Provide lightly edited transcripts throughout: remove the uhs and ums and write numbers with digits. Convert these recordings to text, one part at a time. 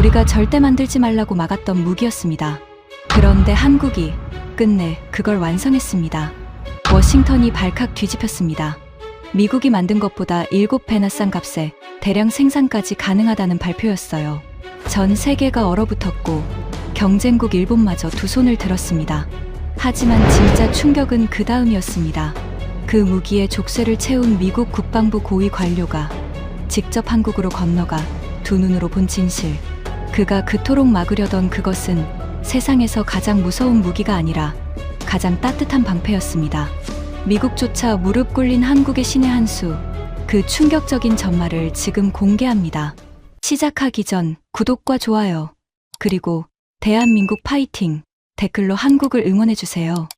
우리가 절대 만들지 말라고 막았던 무기였습니다. 그런데 한국이 끝내 그걸 완성했습니다. 워싱턴이 발칵 뒤집혔습니다. 미국이 만든 것보다 7배나 싼 값에 대량 생산까지 가능하다는 발표였어요. 전 세계가 얼어붙었고 경쟁국 일본마저 두 손을 들었습니다. 하지만 진짜 충격은 그 다음이었습니다. 그 무기에 족쇄를 채운 미국 국방부 고위 관료가 직접 한국으로 건너가 두 눈으로 본 진실. 그가 그토록 막으려던 그것은 세상에서 가장 무서운 무기가 아니라 가장 따뜻한 방패였습니다. 미국조차 무릎 꿇린 한국의 신의 한 수. 그 충격적인 전말을 지금 공개합니다. 시작하기 전 구독과 좋아요, 그리고 대한민국 파이팅 댓글로 한국을 응원해주세요.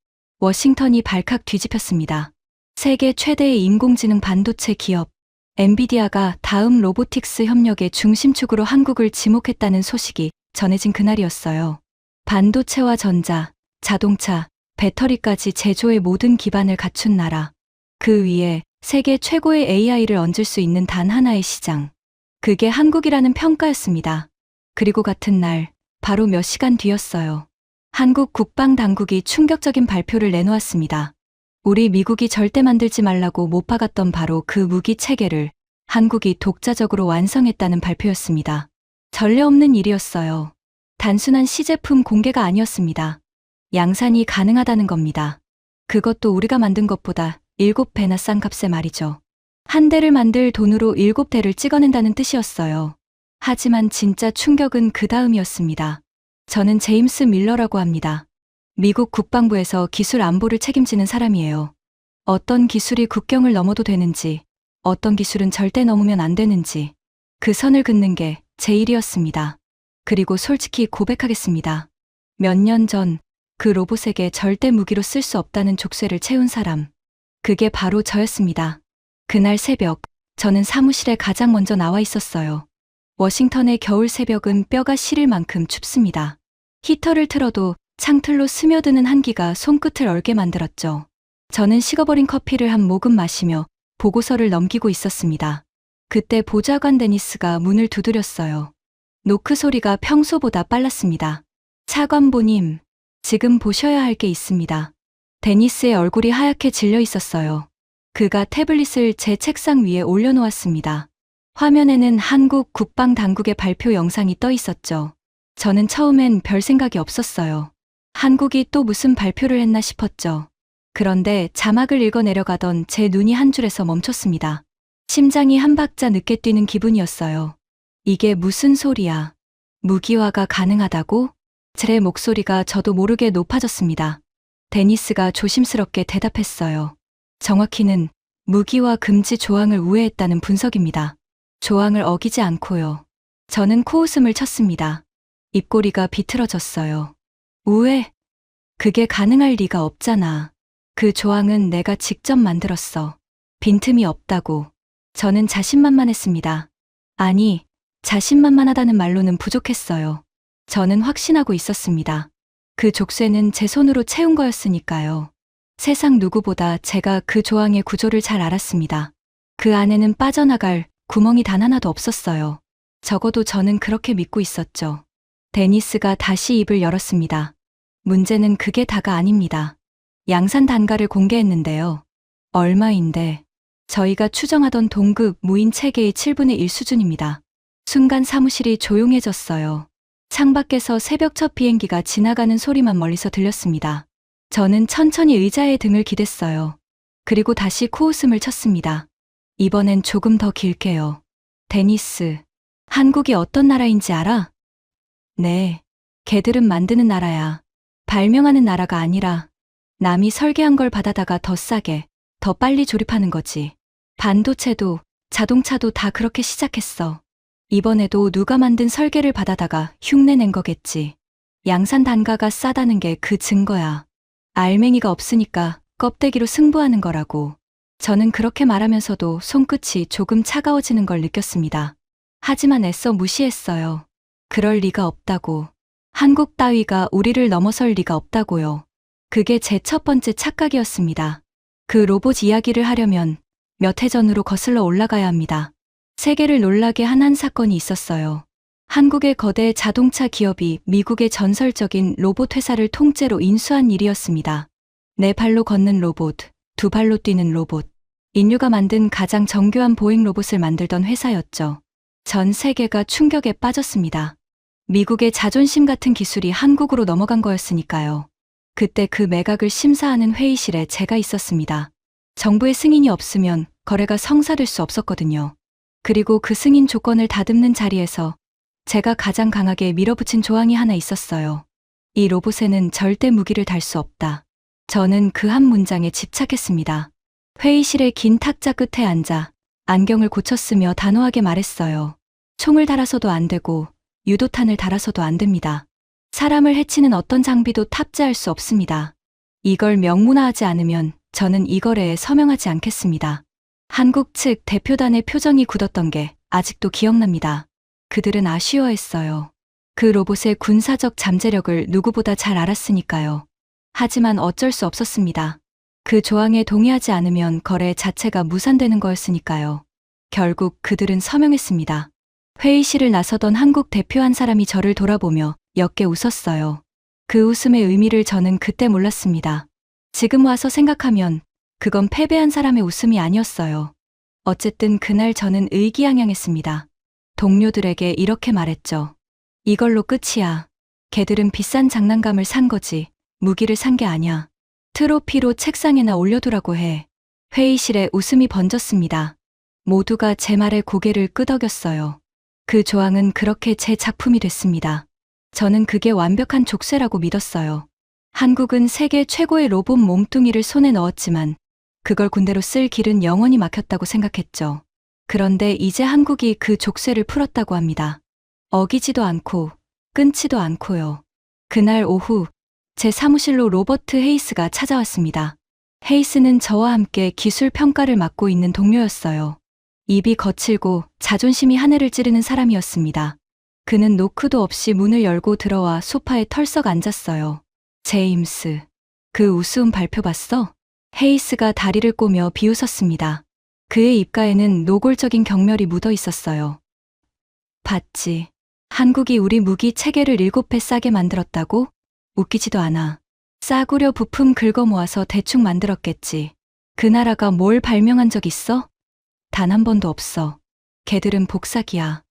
워싱턴이 발칵 뒤집혔습니다. 세계 최대의 인공지능 반도체 기업 엔비디아가 다음 로보틱스 협력의 중심축으로 한국을 지목했다는 소식이 전해진 그날이었어요. 반도체와 전자, 자동차, 배터리까지 제조의 모든 기반을 갖춘 나라. 그 위에 세계 최고의 AI를 얹을 수 있는 단 하나의 시장. 그게 한국이라는 평가였습니다. 그리고 같은 날, 바로 몇 시간 뒤였어요. 한국 국방당국이 충격적인 발표를 내놓았습니다. 우리 미국이 절대 만들지 말라고 못 박았던 바로 그 무기 체계를 한국이 독자적으로 완성했다는 발표였습니다. 전례 없는 일이었어요. 단순한 시제품 공개가 아니었습니다. 양산이 가능하다는 겁니다. 그것도 우리가 만든 것보다 7배나 싼 값에 말이죠. 한 대를 만들 돈으로 7대를 찍어낸다는 뜻이었어요. 하지만 진짜 충격은 그 다음이었습니다. 저는 제임스 밀러라고 합니다. 미국 국방부에서 기술 안보를 책임지는 사람이에요. 어떤 기술이 국경을 넘어도 되는지, 어떤 기술은 절대 넘으면 안 되는지, 그 선을 긋는 게 제 일이었습니다. 그리고 솔직히 고백하겠습니다. 몇 년 전 그 로봇에게 절대 무기로 쓸 수 없다는 족쇄를 채운 사람. 그게 바로 저였습니다. 그날 새벽, 저는 사무실에 가장 먼저 나와 있었어요. 워싱턴의 겨울 새벽은 뼈가 시릴 만큼 춥습니다. 히터를 틀어도 창틀로 스며드는 한기가 손끝을 얼게 만들었죠. 저는 식어버린 커피를 한 모금 마시며 보고서를 넘기고 있었습니다. 그때 보좌관 데니스가 문을 두드렸어요. 노크 소리가 평소보다 빨랐습니다. 차관보님, 지금 보셔야 할 게 있습니다. 데니스의 얼굴이 하얗게 질려 있었어요. 그가 태블릿을 제 책상 위에 올려놓았습니다. 화면에는 한국 국방당국의 발표 영상이 떠 있었죠. 저는 처음엔 별 생각이 없었어요. 한국이 또 무슨 발표를 했나 싶었죠. 그런데 자막을 읽어 내려가던 제 눈이 한 줄에서 멈췄습니다. 심장이 한 박자 늦게 뛰는 기분이었어요. 이게 무슨 소리야? 무기화가 가능하다고? 제 목소리가 저도 모르게 높아졌습니다. 데니스가 조심스럽게 대답했어요. 정확히는 무기화 금지 조항을 우회했다는 분석입니다. 조항을 어기지 않고요. 저는 코웃음을 쳤습니다. 입꼬리가 비틀어졌어요. 우회? 그게 가능할 리가 없잖아. 그 조항은 내가 직접 만들었어. 빈틈이 없다고. 저는 자신만만했습니다. 아니, 자신만만하다는 말로는 부족했어요. 저는 확신하고 있었습니다. 그 족쇄는 제 손으로 채운 거였으니까요. 세상 누구보다 제가 그 조항의 구조를 잘 알았습니다. 그 안에는 빠져나갈 구멍이 단 하나도 없었어요. 적어도 저는 그렇게 믿고 있었죠. 데니스가 다시 입을 열었습니다. 문제는 그게 다가 아닙니다. 양산 단가를 공개했는데요. 얼마인데? 저희가 추정하던 동급 무인 체계의 7분의 1 수준입니다. 순간 사무실이 조용해졌어요. 창밖에서 새벽 첫 비행기가 지나가는 소리만 멀리서 들렸습니다. 저는 천천히 의자에 등을 기댔어요. 그리고 다시 코웃음을 쳤습니다. 이번엔 조금 더 길게요. 데니스, 한국이 어떤 나라인지 알아? 네, 걔들은 만드는 나라야. 발명하는 나라가 아니라 남이 설계한 걸 받아다가 더 싸게, 더 빨리 조립하는 거지. 반도체도 자동차도 다 그렇게 시작했어. 이번에도 누가 만든 설계를 받아다가 흉내낸 거겠지. 양산 단가가 싸다는 게 그 증거야. 알맹이가 없으니까 껍데기로 승부하는 거라고. 저는 그렇게 말하면서도 손끝이 조금 차가워지는 걸 느꼈습니다. 하지만 애써 무시했어요. 그럴 리가 없다고. 한국 따위가 우리를 넘어설 리가 없다고요. 그게 제 첫 번째 착각이었습니다. 그 로봇 이야기를 하려면 몇 해 전으로 거슬러 올라가야 합니다. 세계를 놀라게 한 사건이 있었어요. 한국의 거대 자동차 기업이 미국의 전설적인 로봇 회사를 통째로 인수한 일이었습니다. 네 발로 걷는 로봇, 두 발로 뛰는 로봇. 인류가 만든 가장 정교한 보행 로봇을 만들던 회사였죠. 전 세계가 충격에 빠졌습니다. 미국의 자존심 같은 기술이 한국으로 넘어간 거였으니까요. 그때 그 매각을 심사하는 회의실에 제가 있었습니다. 정부의 승인이 없으면 거래가 성사될 수 없었거든요. 그리고 그 승인 조건을 다듬는 자리에서 제가 가장 강하게 밀어붙인 조항이 하나 있었어요. 이 로봇에는 절대 무기를 달 수 없다. 저는 그 한 문장에 집착했습니다. 회의실의 긴 탁자 끝에 앉아 안경을 고쳤으며 단호하게 말했어요. 총을 달아서도 안 되고 유도탄을 달아서도 안 됩니다. 사람을 해치는 어떤 장비도 탑재할 수 없습니다. 이걸 명문화하지 않으면 저는 이 거래에 서명하지 않겠습니다. 한국 측 대표단의 표정이 굳었던 게 아직도 기억납니다. 그들은 아쉬워했어요. 그 로봇의 군사적 잠재력을 누구보다 잘 알았으니까요. 하지만 어쩔 수 없었습니다. 그 조항에 동의하지 않으면 거래 자체가 무산되는 거였으니까요. 결국 그들은 서명했습니다. 회의실을 나서던 한국 대표 한 사람이 저를 돌아보며 옅게 웃었어요. 그 웃음의 의미를 저는 그때 몰랐습니다. 지금 와서 생각하면 그건 패배한 사람의 웃음이 아니었어요. 어쨌든 그날 저는 의기양양했습니다. 동료들에게 이렇게 말했죠. 이걸로 끝이야. 걔들은 비싼 장난감을 산 거지 무기를 산 게 아냐. 트로피로 책상에나 올려두라고 해. 회의실에 웃음이 번졌습니다. 모두가 제 말에 고개를 끄덕였어요. 그 조항은 그렇게 제 작품이 됐습니다. 저는 그게 완벽한 족쇄라고 믿었어요. 한국은 세계 최고의 로봇 몸뚱이를 손에 넣었지만 그걸 군대로 쓸 길은 영원히 막혔다고 생각했죠. 그런데 이제 한국이 그 족쇄를 풀었다고 합니다. 어기지도 않고 끊지도 않고요. 그날 오후 제 사무실로 로버트 헤이스가 찾아왔습니다. 헤이스는 저와 함께 기술 평가를 맡고 있는 동료였어요. 입이 거칠고 자존심이 하늘을 찌르는 사람이었습니다. 그는 노크도 없이 문을 열고 들어와 소파에 털썩 앉았어요. 제임스, 그 우스운 발표 봤어? 헤이스가 다리를 꼬며 비웃었습니다. 그의 입가에는 노골적인 경멸이 묻어 있었어요. 봤지. 한국이 우리 무기 체계를 7배 싸게 만들었다고? 웃기지도 않아. 싸구려 부품 긁어 모아서 대충 만들었겠지. 그 나라가 뭘 발명한 적 있어? 단 한 번도 없어. 걔들은 복사기야.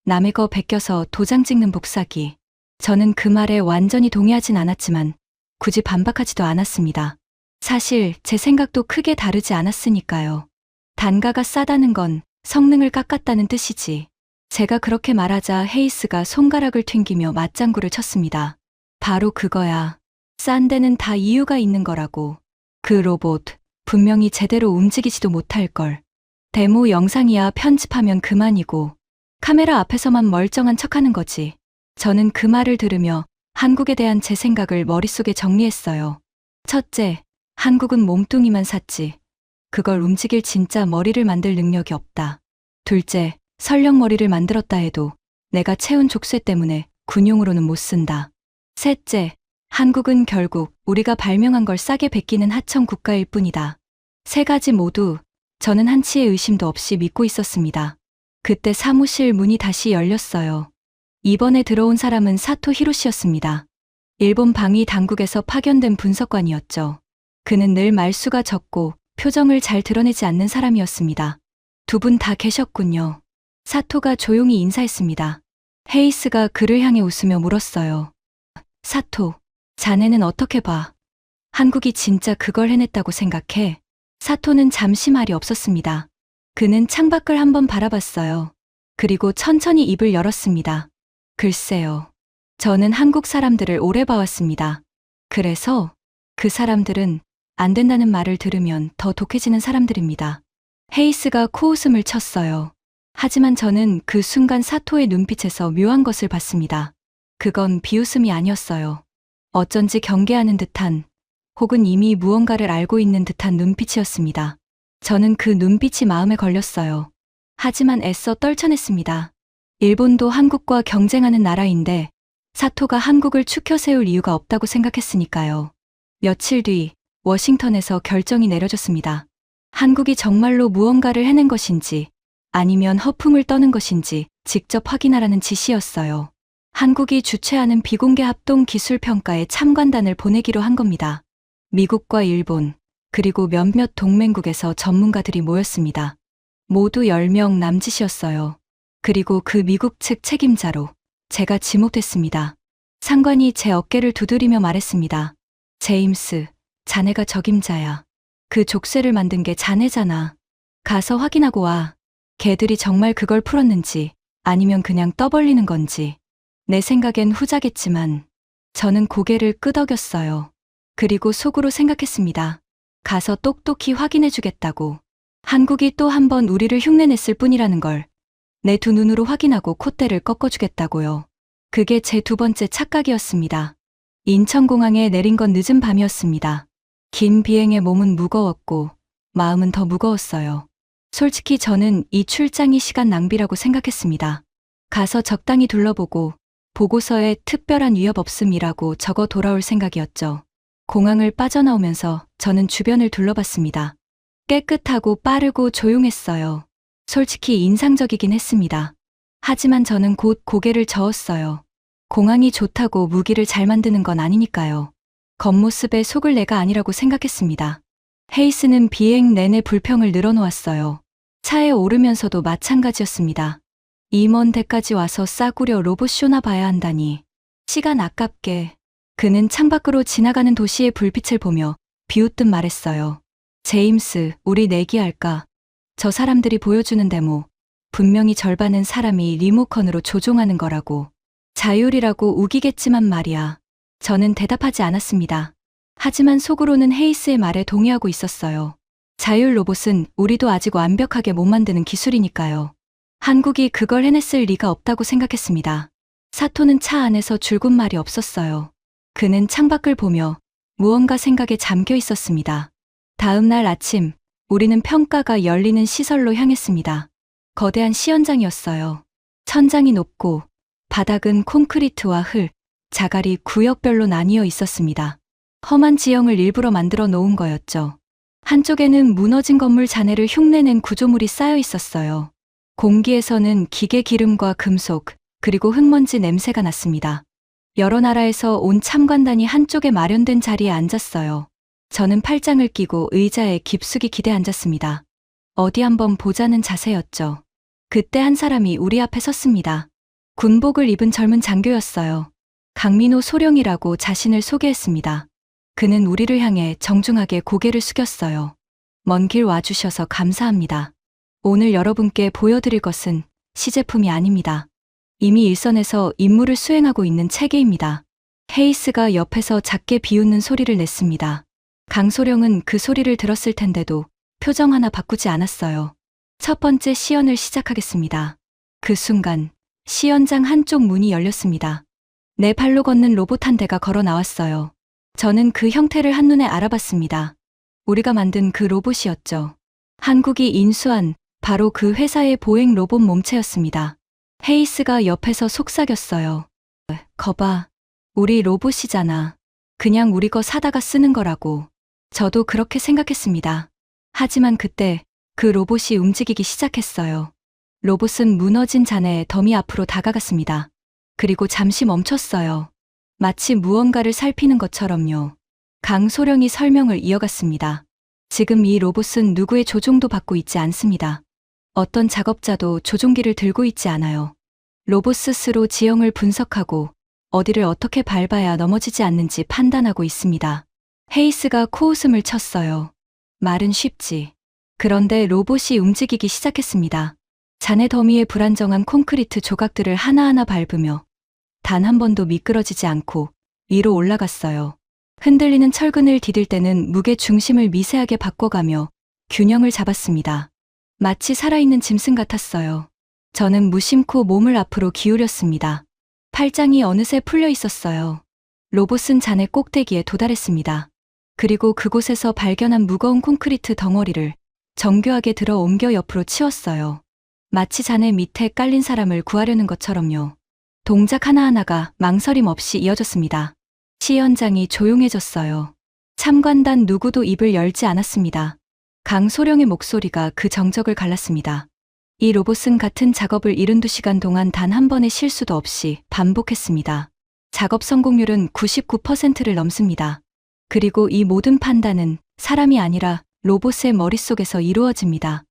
남의 거 베껴서 도장 찍는 복사기. 저는 그 말에 완전히 동의하진 않았지만 굳이 반박하지도 않았습니다. 사실 제 생각도 크게 다르지 않았으니까요. 단가가 싸다는 건 성능을 깎았다는 뜻이지. 제가 그렇게 말하자 헤이스가 손가락을 튕기며 맞장구를 쳤습니다. 바로 그거야. 싼 데는 다 이유가 있는 거라고. 그 로봇 분명히 제대로 움직이지도 못할 걸. 데모 영상이야 편집하면 그만이고 카메라 앞에서만 멀쩡한 척하는 거지. 저는 그 말을 들으며 한국에 대한 제 생각을 머릿속에 정리했어요. 첫째, 한국은 몸뚱이만 샀지. 그걸 움직일 진짜 머리를 만들 능력이 없다. 둘째, 설령 머리를 만들었다 해도 내가 채운 족쇄 때문에 군용으로는 못 쓴다. 셋째, 한국은 결국 우리가 발명한 걸 싸게 베끼는 하청 국가일 뿐이다. 세 가지 모두 저는 한치의 의심도 없이 믿고 있었습니다. 그때 사무실 문이 다시 열렸어요. 이번에 들어온 사람은 사토 히로시였습니다. 일본 방위 당국에서 파견된 분석관이었죠. 그는 늘 말수가 적고 표정을 잘 드러내지 않는 사람이었습니다. 두 분 다 계셨군요. 사토가 조용히 인사했습니다. 헤이스가 그를 향해 웃으며 물었어요. 사토, 자네는 어떻게 봐? 한국이 진짜 그걸 해냈다고 생각해? 사토는 잠시 말이 없었습니다. 그는 창밖을 한번 바라봤어요. 그리고 천천히 입을 열었습니다. 글쎄요. 저는 한국 사람들을 오래 봐왔습니다. 그래서 그 사람들은 안 된다는 말을 들으면 더 독해지는 사람들입니다. 헤이스가 코웃음을 쳤어요. 하지만 저는 그 순간 사토의 눈빛에서 묘한 것을 봤습니다. 그건 비웃음이 아니었어요. 어쩐지 경계하는 듯한 혹은 이미 무언가를 알고 있는 듯한 눈빛이었습니다. 저는 그 눈빛이 마음에 걸렸어요. 하지만 애써 떨쳐냈습니다. 일본도 한국과 경쟁하는 나라인데 사토가 한국을 추켜 세울 이유가 없다고 생각했으니까요. 며칠 뒤 워싱턴에서 결정이 내려졌습니다. 한국이 정말로 무언가를 해낸 것인지 아니면 허풍을 떠는 것인지 직접 확인하라는 지시였어요. 한국이 주최하는 비공개 합동 기술 평가에 참관단을 보내기로 한 겁니다. 미국과 일본, 그리고 몇몇 동맹국에서 전문가들이 모였습니다. 모두 10명 남짓이었어요. 그리고 그 미국 측 책임자로 제가 지목됐습니다. 상관이 제 어깨를 두드리며 말했습니다. 제임스, 자네가 적임자야. 그 족쇄를 만든 게 자네잖아. 가서 확인하고 와. 걔들이 정말 그걸 풀었는지 아니면 그냥 떠벌리는 건지. 내 생각엔 후자겠지만 저는 고개를 끄덕였어요. 그리고 속으로 생각했습니다. 가서 똑똑히 확인해주겠다고. 한국이 또 한 번 우리를 흉내냈을 뿐이라는 걸 내 두 눈으로 확인하고 콧대를 꺾어주겠다고요. 그게 제 두 번째 착각이었습니다. 인천공항에 내린 건 늦은 밤이었습니다. 긴 비행에 몸은 무거웠고 마음은 더 무거웠어요. 솔직히 저는 이 출장이 시간 낭비라고 생각했습니다. 가서 적당히 둘러보고 보고서에 특별한 위협 없음이라고 적어 돌아올 생각이었죠. 공항을 빠져나오면서 저는 주변을 둘러봤습니다. 깨끗하고 빠르고 조용했어요. 솔직히 인상적이긴 했습니다. 하지만 저는 곧 고개를 저었어요. 공항이 좋다고 무기를 잘 만드는 건 아니니까요. 겉모습에 속을 내가 아니라고 생각했습니다. 헤이스는 비행 내내 불평을 늘어놓았어요. 차에 오르면서도 마찬가지였습니다. 이 먼 데까지 와서 싸구려 로봇쇼나 봐야 한다니. 시간 아깝게. 그는 창밖으로 지나가는 도시의 불빛을 보며 비웃듯 말했어요. 제임스, 우리 내기할까? 저 사람들이 보여주는 데모. 분명히 절반은 사람이 리모컨으로 조종하는 거라고. 자율이라고 우기겠지만 말이야. 저는 대답하지 않았습니다. 하지만 속으로는 헤이스의 말에 동의하고 있었어요. 자율 로봇은 우리도 아직 완벽하게 못 만드는 기술이니까요. 한국이 그걸 해냈을 리가 없다고 생각했습니다. 사토는 차 안에서 줄곧 말이 없었어요. 그는 창밖을 보며 무언가 생각에 잠겨 있었습니다. 다음 날 아침, 우리는 평가가 열리는 시설로 향했습니다. 거대한 시연장이었어요. 천장이 높고 바닥은 콘크리트와 흙, 자갈이 구역별로 나뉘어 있었습니다. 험한 지형을 일부러 만들어 놓은 거였죠. 한쪽에는 무너진 건물 잔해를 흉내낸 구조물이 쌓여 있었어요. 공기에서는 기계 기름과 금속, 그리고 흙먼지 냄새가 났습니다. 여러 나라에서 온 참관단이 한쪽에 마련된 자리에 앉았어요. 저는 팔짱을 끼고 의자에 깊숙이 기대 앉았습니다. 어디 한번 보자는 자세였죠. 그때 한 사람이 우리 앞에 섰습니다. 군복을 입은 젊은 장교였어요. 강민호 소령이라고 자신을 소개했습니다. 그는 우리를 향해 정중하게 고개를 숙였어요. 먼 길 와주셔서 감사합니다. 오늘 여러분께 보여드릴 것은 시제품이 아닙니다. 이미 일선에서 임무를 수행하고 있는 체계입니다. 헤이스가 옆에서 작게 비웃는 소리를 냈습니다. 강소령은 그 소리를 들었을 텐데도 표정 하나 바꾸지 않았어요. 첫 번째 시연을 시작하겠습니다. 그 순간 시연장 한쪽 문이 열렸습니다. 내 발로 걷는 로봇 한 대가 걸어 나왔어요. 저는 그 형태를 한눈에 알아봤습니다. 우리가 만든 그 로봇이었죠. 한국이 인수한 바로 그 회사의 보행 로봇 몸체였습니다. 헤이스가 옆에서 속삭였어요. 거봐, 우리 로봇이잖아. 그냥 우리 거 사다가 쓰는 거라고. 저도 그렇게 생각했습니다. 하지만 그때 그 로봇이 움직이기 시작했어요. 로봇은 무너진 잔해의 더미 앞으로 다가갔습니다. 그리고 잠시 멈췄어요. 마치 무언가를 살피는 것처럼요. 강소령이 설명을 이어갔습니다. 지금 이 로봇은 누구의 조종도 받고 있지 않습니다. 어떤 작업자도 조종기를 들고 있지 않아요. 로봇 스스로 지형을 분석하고 어디를 어떻게 밟아야 넘어지지 않는지 판단하고 있습니다. 헤이스가 코웃음을 쳤어요. 말은 쉽지. 그런데 로봇이 움직이기 시작했습니다. 잔해 더미의 불안정한 콘크리트 조각들을 하나하나 밟으며 단 한 번도 미끄러지지 않고 위로 올라갔어요. 흔들리는 철근을 디딜 때는 무게 중심을 미세하게 바꿔가며 균형을 잡았습니다. 마치 살아있는 짐승 같았어요. 저는 무심코 몸을 앞으로 기울였습니다. 팔짱이 어느새 풀려 있었어요. 로봇은 잔해 꼭대기에 도달했습니다. 그리고 그곳에서 발견한 무거운 콘크리트 덩어리를 정교하게 들어 옮겨 옆으로 치웠어요. 마치 잔해 밑에 깔린 사람을 구하려는 것처럼요. 동작 하나하나가 망설임 없이 이어졌습니다. 시연장이 조용해졌어요. 참관단 누구도 입을 열지 않았습니다. 강소령의 목소리가 그 정적을 갈랐습니다. 이 로봇은 같은 작업을 72시간 동안 단 한 번의 실수도 없이 반복했습니다. 작업 성공률은 99%를 넘습니다. 그리고 이 모든 판단은 사람이 아니라 로봇의 머릿속에서 이루어집니다.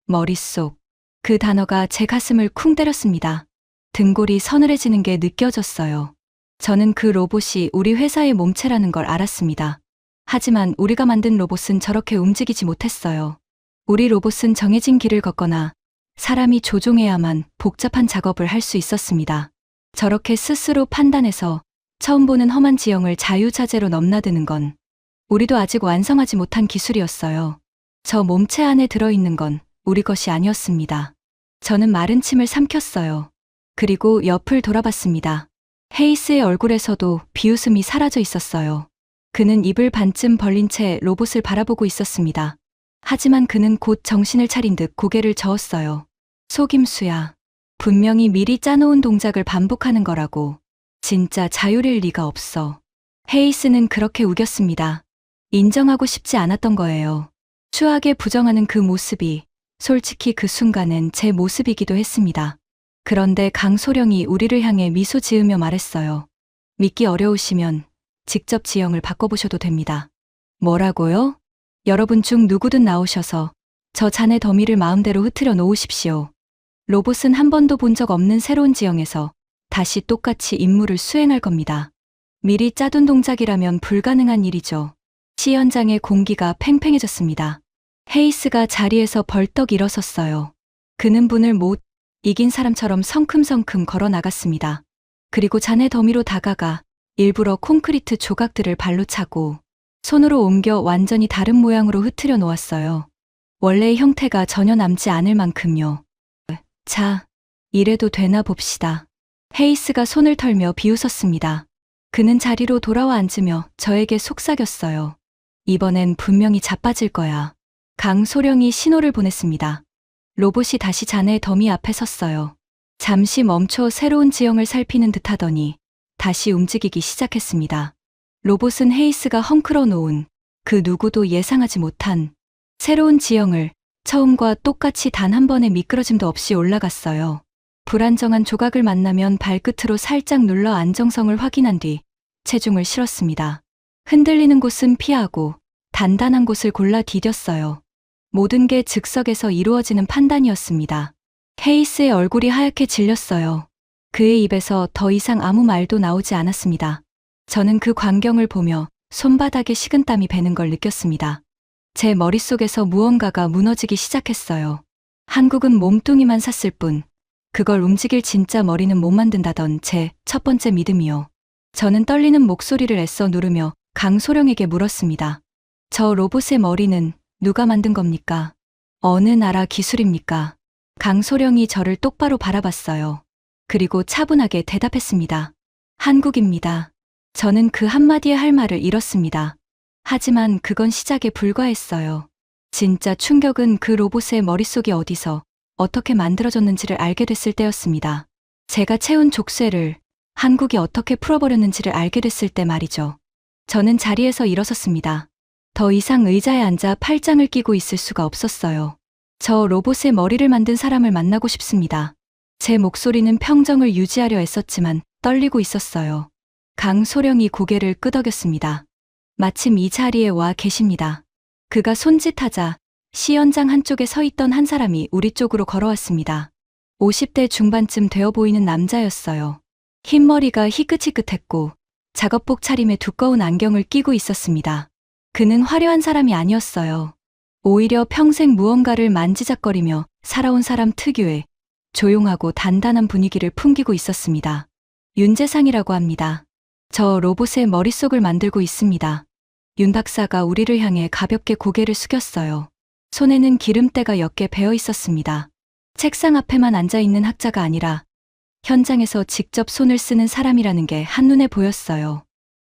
머릿속. 그 단어가 제 가슴을 쿵 때렸습니다. 등골이 서늘해지는 게 느껴졌어요. 저는 그 로봇이 우리 회사의 몸체라는 걸 알았습니다. 하지만 우리가 만든 로봇은 저렇게 움직이지 못했어요. 우리 로봇은 정해진 길을 걷거나 사람이 조종해야만 복잡한 작업을 할 수 있었습니다. 저렇게 스스로 판단해서 처음 보는 험한 지형을 자유자재로 넘나드는 건 우리도 아직 완성하지 못한 기술이었어요. 저 몸체 안에 들어있는 건 우리 것이 아니었습니다. 저는 마른 침을 삼켰어요. 그리고 옆을 돌아봤습니다. 헤이스의 얼굴에서도 비웃음이 사라져 있었어요. 그는 입을 반쯤 벌린 채 로봇을 바라보고 있었습니다. 하지만 그는 곧 정신을 차린 듯 고개를 저었어요. 속임수야. 분명히 미리 짜놓은 동작을 반복하는 거라고. 진짜 자율일 리가 없어. 헤이스는 그렇게 우겼습니다. 인정하고 싶지 않았던 거예요. 추하게 부정하는 그 모습이 솔직히 그 순간엔 제 모습이기도 했습니다. 그런데 강소령이 우리를 향해 미소 지으며 말했어요. 믿기 어려우시면 직접 지형을 바꿔보셔도 됩니다. 뭐라고요? 여러분 중 누구든 나오셔서 저 잔해 더미를 마음대로 흐트려 놓으십시오. 로봇은 한 번도 본 적 없는 새로운 지형에서 다시 똑같이 임무를 수행할 겁니다. 미리 짜둔 동작이라면 불가능한 일이죠. 시 현장의 공기가 팽팽해졌습니다. 헤이스가 자리에서 벌떡 일어섰어요. 그는 분을 못 이긴 사람처럼 성큼성큼 걸어 나갔습니다. 그리고 잔해 더미로 다가가 일부러 콘크리트 조각들을 발로 차고 손으로 옮겨 완전히 다른 모양으로 흐트려 놓았어요. 원래의 형태가 전혀 남지 않을 만큼요. 자, 이래도 되나 봅시다. 헤이스가 손을 털며 비웃었습니다. 그는 자리로 돌아와 앉으며 저에게 속삭였어요. 이번엔 분명히 자빠질 거야. 강소령이 신호를 보냈습니다. 로봇이 다시 잔해 더미 앞에 섰어요. 잠시 멈춰 새로운 지형을 살피는 듯 하더니 다시 움직이기 시작했습니다. 로봇은 헤이스가 헝클어 놓은 그 누구도 예상하지 못한 새로운 지형을 처음과 똑같이 단 한 번의 미끄러짐도 없이 올라갔어요. 불안정한 조각을 만나면 발끝으로 살짝 눌러 안정성을 확인한 뒤 체중을 실었습니다. 흔들리는 곳은 피하고 단단한 곳을 골라 디뎠어요. 모든 게 즉석에서 이루어지는 판단이었습니다. 헤이스의 얼굴이 하얗게 질렸어요. 그의 입에서 더 이상 아무 말도 나오지 않았습니다. 저는 그 광경을 보며 손바닥에 식은땀이 배는 걸 느꼈습니다. 제 머릿속에서 무언가가 무너지기 시작했어요. 한국은 몸뚱이만 샀을 뿐 그걸 움직일 진짜 머리는 못 만든다던 제 첫 번째 믿음이요. 저는 떨리는 목소리를 애써 누르며 강소령에게 물었습니다. 저 로봇의 머리는 누가 만든 겁니까? 어느 나라 기술입니까? 강소령이 저를 똑바로 바라봤어요. 그리고 차분하게 대답했습니다. 한국입니다. 저는 그 한마디에 할 말을 잃었습니다. 하지만 그건 시작에 불과했어요. 진짜 충격은 그 로봇의 머릿속이 어디서 어떻게 만들어졌는지를 알게 됐을 때였습니다. 제가 채운 족쇄를 한국이 어떻게 풀어버렸는지를 알게 됐을 때 말이죠. 저는 자리에서 일어섰습니다. 더 이상 의자에 앉아 팔짱을 끼고 있을 수가 없었어요. 저 로봇의 머리를 만든 사람을 만나고 싶습니다. 제 목소리는 평정을 유지하려 애썼지만 떨리고 있었어요. 강소령이 고개를 끄덕였습니다. 마침 이 자리에 와 계십니다. 그가 손짓하자 시 현장 한쪽에 서 있던 한 사람이 우리 쪽으로 걸어왔습니다. 50대 중반쯤 되어 보이는 남자였어요. 흰머리가 희끗희끗했고 작업복 차림에 두꺼운 안경을 끼고 있었습니다. 그는 화려한 사람이 아니었어요. 오히려 평생 무언가를 만지작거리며 살아온 사람 특유의 조용하고 단단한 분위기를 풍기고 있었습니다. 윤재상이라고 합니다. 저 로봇의 머릿속을 만들고 있습니다. 윤 박사가 우리를 향해 가볍게 고개를 숙였어요. 손에는 기름때가 옅게 배어 있었습니다. 책상 앞에만 앉아있는 학자가 아니라 현장에서 직접 손을 쓰는 사람이라는 게 한눈에 보였어요.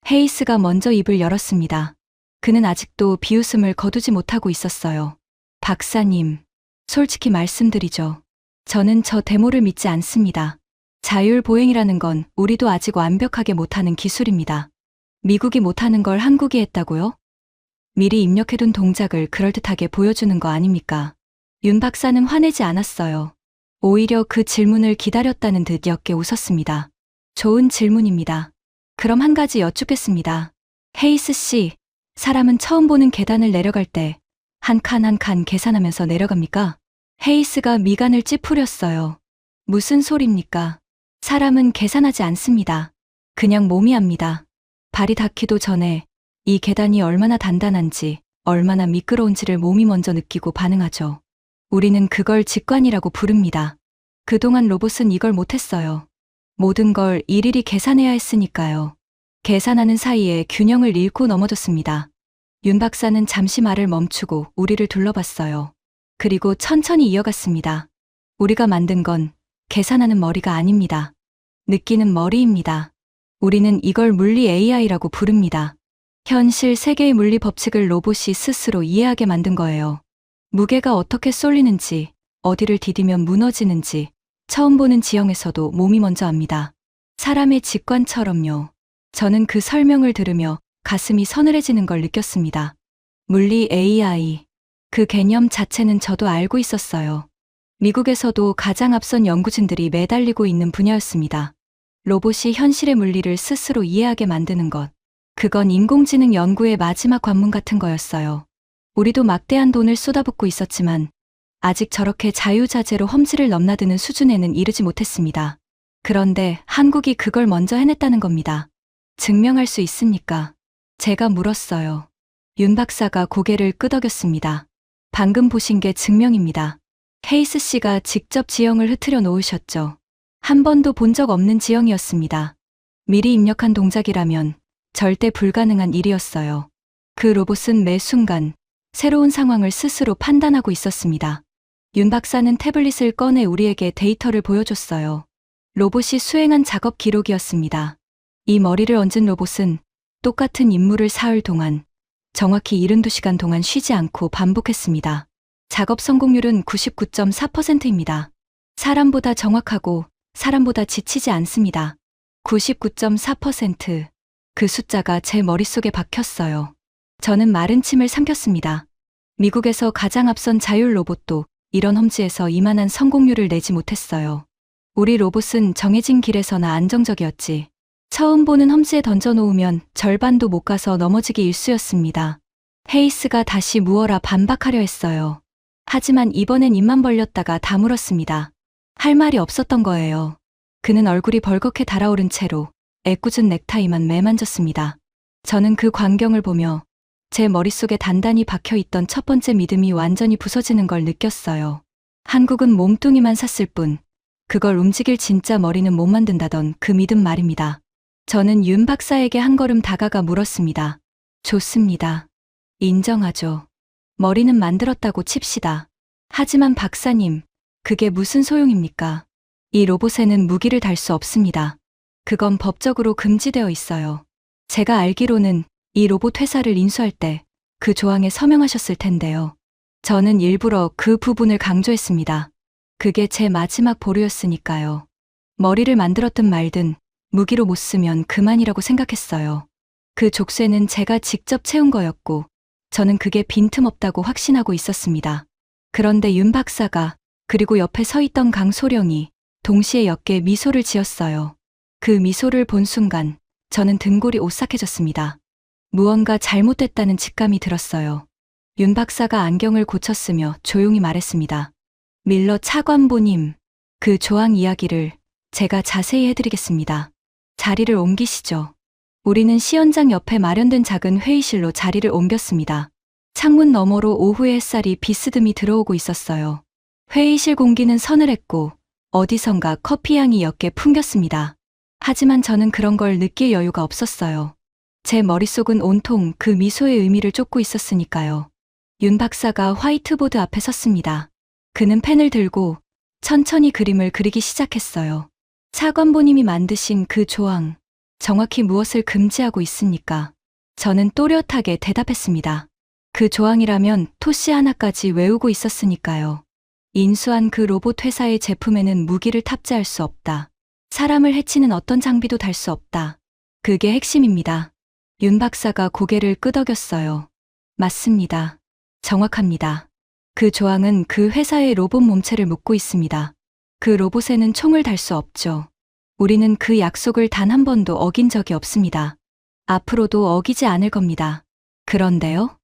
헤이스가 먼저 입을 열었습니다. 그는 아직도 비웃음을 거두지 못하고 있었어요. 박사님, 솔직히 말씀드리죠. 저는 저 데모를 믿지 않습니다. 자율보행이라는 건 우리도 아직 완벽하게 못하는 기술입니다. 미국이 못하는 걸 한국이 했다고요? 미리 입력해둔 동작을 그럴듯하게 보여주는 거 아닙니까? 윤 박사는 화내지 않았어요. 오히려 그 질문을 기다렸다는 듯 옅게 웃었습니다. 좋은 질문입니다. 그럼 한 가지 여쭙겠습니다. 헤이스 씨, 사람은 처음 보는 계단을 내려갈 때 한 칸 한 칸 계산하면서 내려갑니까? 헤이스가 미간을 찌푸렸어요. 무슨 소리입니까? 사람은 계산하지 않습니다. 그냥 몸이 합니다. 발이 닿기도 전에 이 계단이 얼마나 단단한지, 얼마나 미끄러운지를 몸이 먼저 느끼고 반응하죠. 우리는 그걸 직관이라고 부릅니다. 그동안 로봇은 이걸 못했어요. 모든 걸 일일이 계산해야 했으니까요. 계산하는 사이에 균형을 잃고 넘어졌습니다. 윤 박사는 잠시 말을 멈추고 우리를 둘러봤어요. 그리고 천천히 이어갔습니다. 우리가 만든 건 계산하는 머리가 아닙니다. 느끼는 머리입니다. 우리는 이걸 물리 AI라고 부릅니다. 현실 세계의 물리 법칙을 로봇이 스스로 이해하게 만든 거예요. 무게가 어떻게 쏠리는지, 어디를 디디면 무너지는지, 처음 보는 지형에서도 몸이 먼저 압니다. 사람의 직관처럼요. 저는 그 설명을 들으며 가슴이 서늘해지는 걸 느꼈습니다. 물리 AI. 그 개념 자체는 저도 알고 있었어요. 미국에서도 가장 앞선 연구진들이 매달리고 있는 분야였습니다. 로봇이 현실의 물리를 스스로 이해하게 만드는 것. 그건 인공지능 연구의 마지막 관문 같은 거였어요. 우리도 막대한 돈을 쏟아붓고 있었지만 아직 저렇게 자유자재로 험지를 넘나드는 수준에는 이르지 못했습니다. 그런데 한국이 그걸 먼저 해냈다는 겁니다. 증명할 수 있습니까? 제가 물었어요. 윤 박사가 고개를 끄덕였습니다. 방금 보신 게 증명입니다. 헤이스 씨가 직접 지형을 흐트려 놓으셨죠. 한 번도 본 적 없는 지형이었습니다. 미리 입력한 동작이라면 절대 불가능한 일이었어요. 그 로봇은 매 순간 새로운 상황을 스스로 판단하고 있었습니다. 윤 박사는 태블릿을 꺼내 우리에게 데이터를 보여줬어요. 로봇이 수행한 작업 기록이었습니다. 이 머리를 얹은 로봇은 똑같은 임무를 사흘 동안 정확히 72시간 동안 쉬지 않고 반복했습니다. 작업 성공률은 99.4%입니다. 사람보다 정확하고 사람보다 지치지 않습니다. 99.4%. 그 숫자가 제 머릿속에 박혔어요. 저는 마른 침을 삼켰습니다. 미국에서 가장 앞선 자율 로봇도 이런 험지에서 이만한 성공률을 내지 못했어요. 우리 로봇은 정해진 길에서나 안정적이었지. 처음 보는 험지에 던져놓으면 절반도 못 가서 넘어지기 일쑤였습니다. 헤이스가 다시 무어라 반박하려 했어요. 하지만 이번엔 입만 벌렸다가 다물었습니다. 할 말이 없었던 거예요. 그는 얼굴이 벌겋게 달아오른 채로 애꿎은 넥타이만 매만졌습니다. 저는 그 광경을 보며 제 머릿속에 단단히 박혀있던 첫 번째 믿음이 완전히 부서지는 걸 느꼈어요. 한국은 몸뚱이만 샀을 뿐 그걸 움직일 진짜 머리는 못 만든다던 그 믿음 말입니다. 저는 윤 박사에게 한 걸음 다가가 물었습니다. 좋습니다. 인정하죠. 머리는 만들었다고 칩시다. 하지만 박사님, 그게 무슨 소용입니까? 이 로봇에는 무기를 달 수 없습니다. 그건 법적으로 금지되어 있어요. 제가 알기로는 이 로봇 회사를 인수할 때 그 조항에 서명하셨을 텐데요. 저는 일부러 그 부분을 강조했습니다. 그게 제 마지막 보루였으니까요. 머리를 만들었든 말든 무기로 못 쓰면 그만이라고 생각했어요. 그 족쇄는 제가 직접 채운 거였고 저는 그게 빈틈없다고 확신하고 있었습니다. 그런데 윤 박사가 그리고 옆에 서 있던 강소령이 동시에 옅게 미소를 지었어요. 그 미소를 본 순간 저는 등골이 오싹해졌습니다. 무언가 잘못됐다는 직감이 들었어요. 윤 박사가 안경을 고쳤으며 조용히 말했습니다. 밀러 차관보님, 그 조항 이야기를 제가 자세히 해드리겠습니다. 자리를 옮기시죠. 우리는 시연장 옆에 마련된 작은 회의실로 자리를 옮겼습니다. 창문 너머로 오후의 햇살이 비스듬히 들어오고 있었어요. 회의실 공기는 서늘했고 어디선가 커피 향이 옅게 풍겼습니다. 하지만 저는 그런 걸 느낄 여유가 없었어요. 제 머릿속은 온통 그 미소의 의미를 쫓고 있었으니까요. 윤 박사가 화이트보드 앞에 섰습니다. 그는 펜을 들고 천천히 그림을 그리기 시작했어요. 차관보님이 만드신 그 조항, 정확히 무엇을 금지하고 있습니까? 저는 또렷하게 대답했습니다. 그 조항이라면 토시 하나까지 외우고 있었으니까요. 인수한 그 로봇 회사의 제품에는 무기를 탑재할 수 없다. 사람을 해치는 어떤 장비도 달 수 없다. 그게 핵심입니다. 윤 박사가 고개를 끄덕였어요. 맞습니다. 정확합니다. 그 조항은 그 회사의 로봇 몸체를 묶고 있습니다. 그 로봇에는 총을 달 수 없죠. 우리는 그 약속을 단 한 번도 어긴 적이 없습니다. 앞으로도 어기지 않을 겁니다. 그런데요?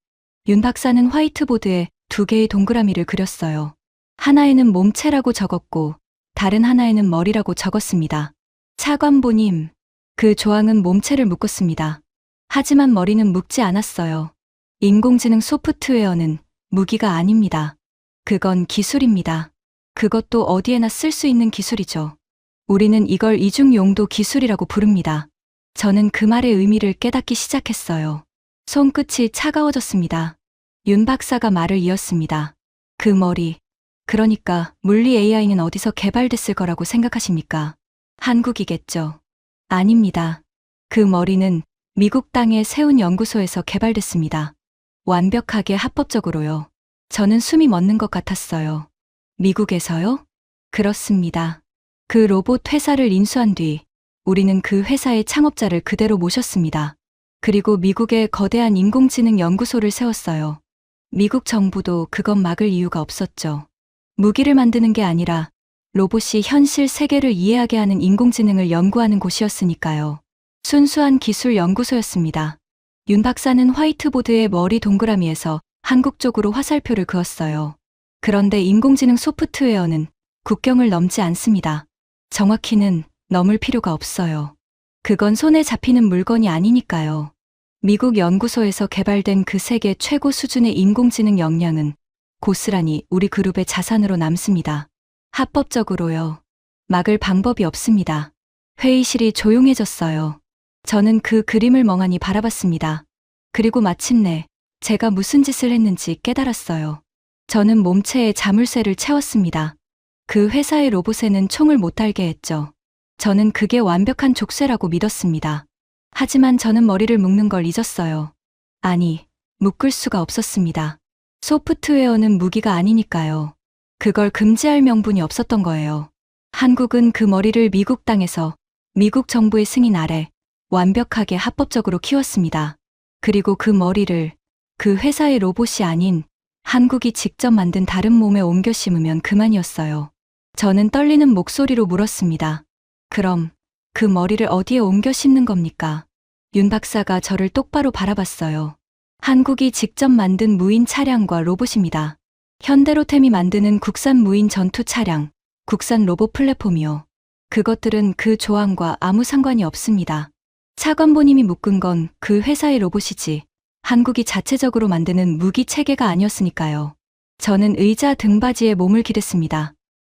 윤 박사는 화이트보드에 2개의 동그라미를 그렸어요. 하나에는 몸체라고 적었고 다른 하나에는 머리라고 적었습니다. 차관보님, 그 조항은 몸체를 묶었습니다. 하지만 머리는 묶지 않았어요. 인공지능 소프트웨어는 무기가 아닙니다. 그건 기술입니다. 그것도 어디에나 쓸 수 있는 기술이죠. 우리는 이걸 이중용도 기술이라고 부릅니다. 저는 그 말의 의미를 깨닫기 시작했어요. 손끝이 차가워졌습니다. 윤 박사가 말을 이었습니다. 그 머리, 그러니까 물리 AI는 어디서 개발됐을 거라고 생각하십니까? 한국이겠죠. 아닙니다. 그 머리는 미국 땅에 세운 연구소에서 개발됐습니다. 완벽하게 합법적으로요. 저는 숨이 멎는 것 같았어요. 미국에서요? 그렇습니다. 그 로봇 회사를 인수한 뒤 우리는 그 회사의 창업자를 그대로 모셨습니다. 그리고 미국에 거대한 인공지능 연구소를 세웠어요. 미국 정부도 그것 막을 이유가 없었죠. 무기를 만드는 게 아니라 로봇이 현실 세계를 이해하게 하는 인공지능을 연구하는 곳이었으니까요. 순수한 기술 연구소였습니다. 윤 박사는 화이트보드의 머리 동그라미에서 한국 쪽으로 화살표를 그었어요. 그런데 인공지능 소프트웨어는 국경을 넘지 않습니다. 정확히는 넘을 필요가 없어요. 그건 손에 잡히는 물건이 아니니까요. 미국 연구소에서 개발된 그 세계 최고 수준의 인공지능 역량은 고스란히 우리 그룹의 자산으로 남습니다. 합법적으로요. 막을 방법이 없습니다. 회의실이 조용해졌어요. 저는 그 그림을 멍하니 바라봤습니다. 그리고 마침내 제가 무슨 짓을 했는지 깨달았어요. 저는 몸체에 자물쇠를 채웠습니다. 그 회사의 로봇에는 총을 못 달게 했죠. 저는 그게 완벽한 족쇄라고 믿었습니다. 하지만 저는 머리를 묶는 걸 잊었어요. 아니, 묶을 수가 없었습니다. 소프트웨어는 무기가 아니니까요. 그걸 금지할 명분이 없었던 거예요. 한국은 그 머리를 미국 땅에서 미국 정부의 승인 아래 완벽하게 합법적으로 키웠습니다. 그리고 그 머리를 그 회사의 로봇이 아닌 한국이 직접 만든 다른 몸에 옮겨 심으면 그만이었어요. 저는 떨리는 목소리로 물었습니다. 그럼 그 머리를 어디에 옮겨 심는 겁니까? 윤 박사가 저를 똑바로 바라봤어요. 한국이 직접 만든 무인 차량과 로봇입니다. 현대로템이 만드는 국산 무인 전투 차량, 국산 로봇 플랫폼이요. 그것들은 그 조항과 아무 상관이 없습니다. 차관보님이 묶은 건 그 회사의 로봇이지 한국이 자체적으로 만드는 무기 체계가 아니었으니까요. 저는 의자 등받이에 몸을 기댔습니다.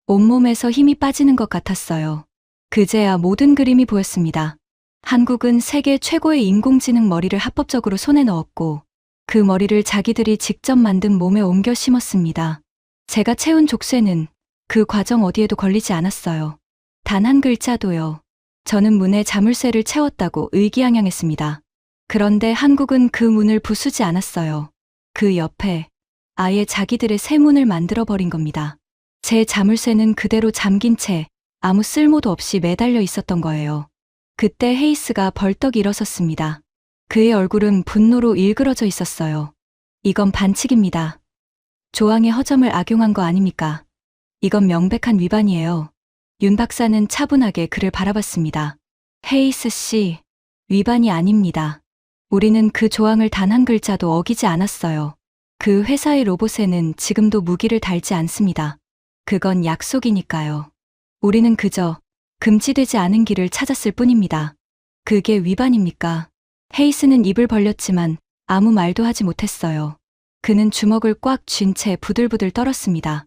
온몸에서 힘이 빠지는 것 같았어요. 그제야 모든 그림이 보였습니다. 한국은 세계 최고의 인공지능 머리를 합법적으로 손에 넣었고 그 머리를 자기들이 직접 만든 몸에 옮겨 심었습니다. 제가 채운 족쇄는 그 과정 어디에도 걸리지 않았어요. 단 한 글자도요. 저는 문에 자물쇠를 채웠다고 의기양양했습니다. 그런데 한국은 그 문을 부수지 않았어요. 그 옆에 아예 자기들의 새 문을 만들어 버린 겁니다. 제 자물쇠는 그대로 잠긴 채 아무 쓸모도 없이 매달려 있었던 거예요. 그때 헤이스가 벌떡 일어섰습니다. 그의 얼굴은 분노로 일그러져 있었어요. 이건 반칙입니다. 조항의 허점을 악용한 거 아닙니까? 이건 명백한 위반이에요. 윤 박사는 차분하게 그를 바라봤습니다. 헤이스 씨, 위반이 아닙니다. 우리는 그 조항을 단 한 글자도 어기지 않았어요. 그 회사의 로봇에는 지금도 무기를 달지 않습니다. 그건 약속이니까요. 우리는 그저 금지되지 않은 길을 찾았을 뿐입니다. 그게 위반입니까? 헤이스는 입을 벌렸지만 아무 말도 하지 못했어요. 그는 주먹을 꽉 쥔 채 부들부들 떨었습니다.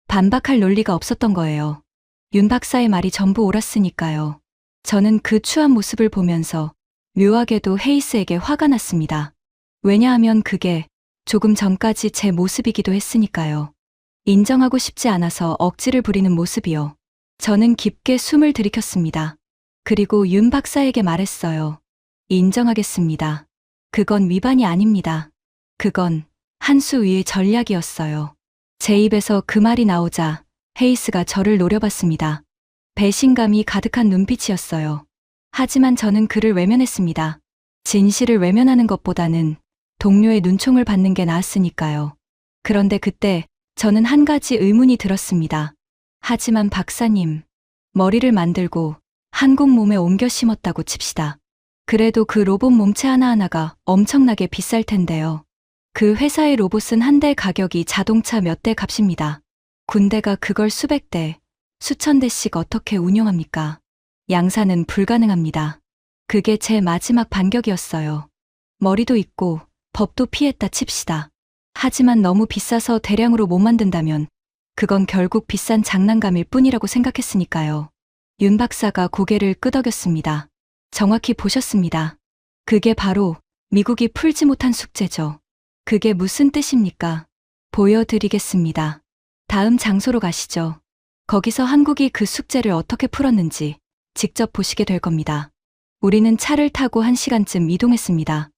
반박할 논리가 없었던 거예요. 윤 박사의 말이 전부 옳았으니까요. 저는 그 추한 모습을 보면서 묘하게도 헤이스에게 화가 났습니다. 왜냐하면 그게 조금 전까지 제 모습이기도 했으니까요. 인정하고 싶지 않아서 억지를 부리는 모습이요. 저는 깊게 숨을 들이켰습니다. 그리고 윤 박사에게 말했어요. 인정하겠습니다. 그건 위반이 아닙니다. 그건 한 수 위의 전략이었어요. 제 입에서 그 말이 나오자 헤이스가 저를 노려봤습니다. 배신감이 가득한 눈빛이었어요. 하지만 저는 그를 외면했습니다. 진실을 외면하는 것보다는 동료의 눈총을 받는 게 나았으니까요. 그런데 그때 저는 한 가지 의문이 들었습니다. 하지만 박사님, 머리를 만들고 한국 몸에 옮겨 심었다고 칩시다. 그래도 그 로봇 몸체 하나하나가 엄청나게 비쌀 텐데요. 그 회사의 로봇은 한 대 가격이 자동차 몇 대 값입니다. 군대가 그걸 수백 대, 수천 대씩 어떻게 운용합니까? 양산은 불가능합니다. 그게 제 마지막 반격이었어요. 머리도 있고 법도 피했다 칩시다. 하지만 너무 비싸서 대량으로 못 만든다면 그건 결국 비싼 장난감일 뿐이라고 생각했으니까요. 윤 박사가 고개를 끄덕였습니다. 정확히 보셨습니다. 그게 바로 미국이 풀지 못한 숙제죠. 그게 무슨 뜻입니까? 보여드리겠습니다. 다음 장소로 가시죠. 거기서 한국이 그 숙제를 어떻게 풀었는지 직접 보시게 될 겁니다. 우리는 차를 타고 1시간쯤 이동했습니다.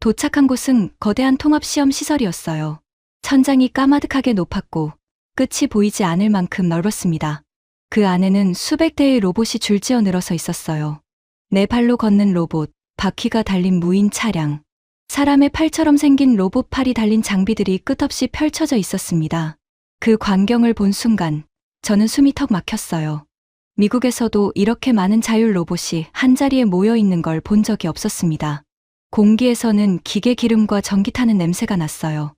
도착한 곳은 거대한 통합시험 시설이었어요. 천장이 까마득하게 높았고 끝이 보이지 않을 만큼 넓었습니다. 그 안에는 수백 대의 로봇이 줄지어 늘어서 있었어요. 네 발로 걷는 로봇, 바퀴가 달린 무인 차량, 사람의 팔처럼 생긴 로봇 팔이 달린 장비들이 끝없이 펼쳐져 있었습니다. 그 광경을 본 순간 저는 숨이 턱 막혔어요. 미국에서도 이렇게 많은 자율 로봇이 한자리에 모여 있는 걸 본 적이 없었습니다. 공기에서는 기계 기름과 전기 타는 냄새가 났어요.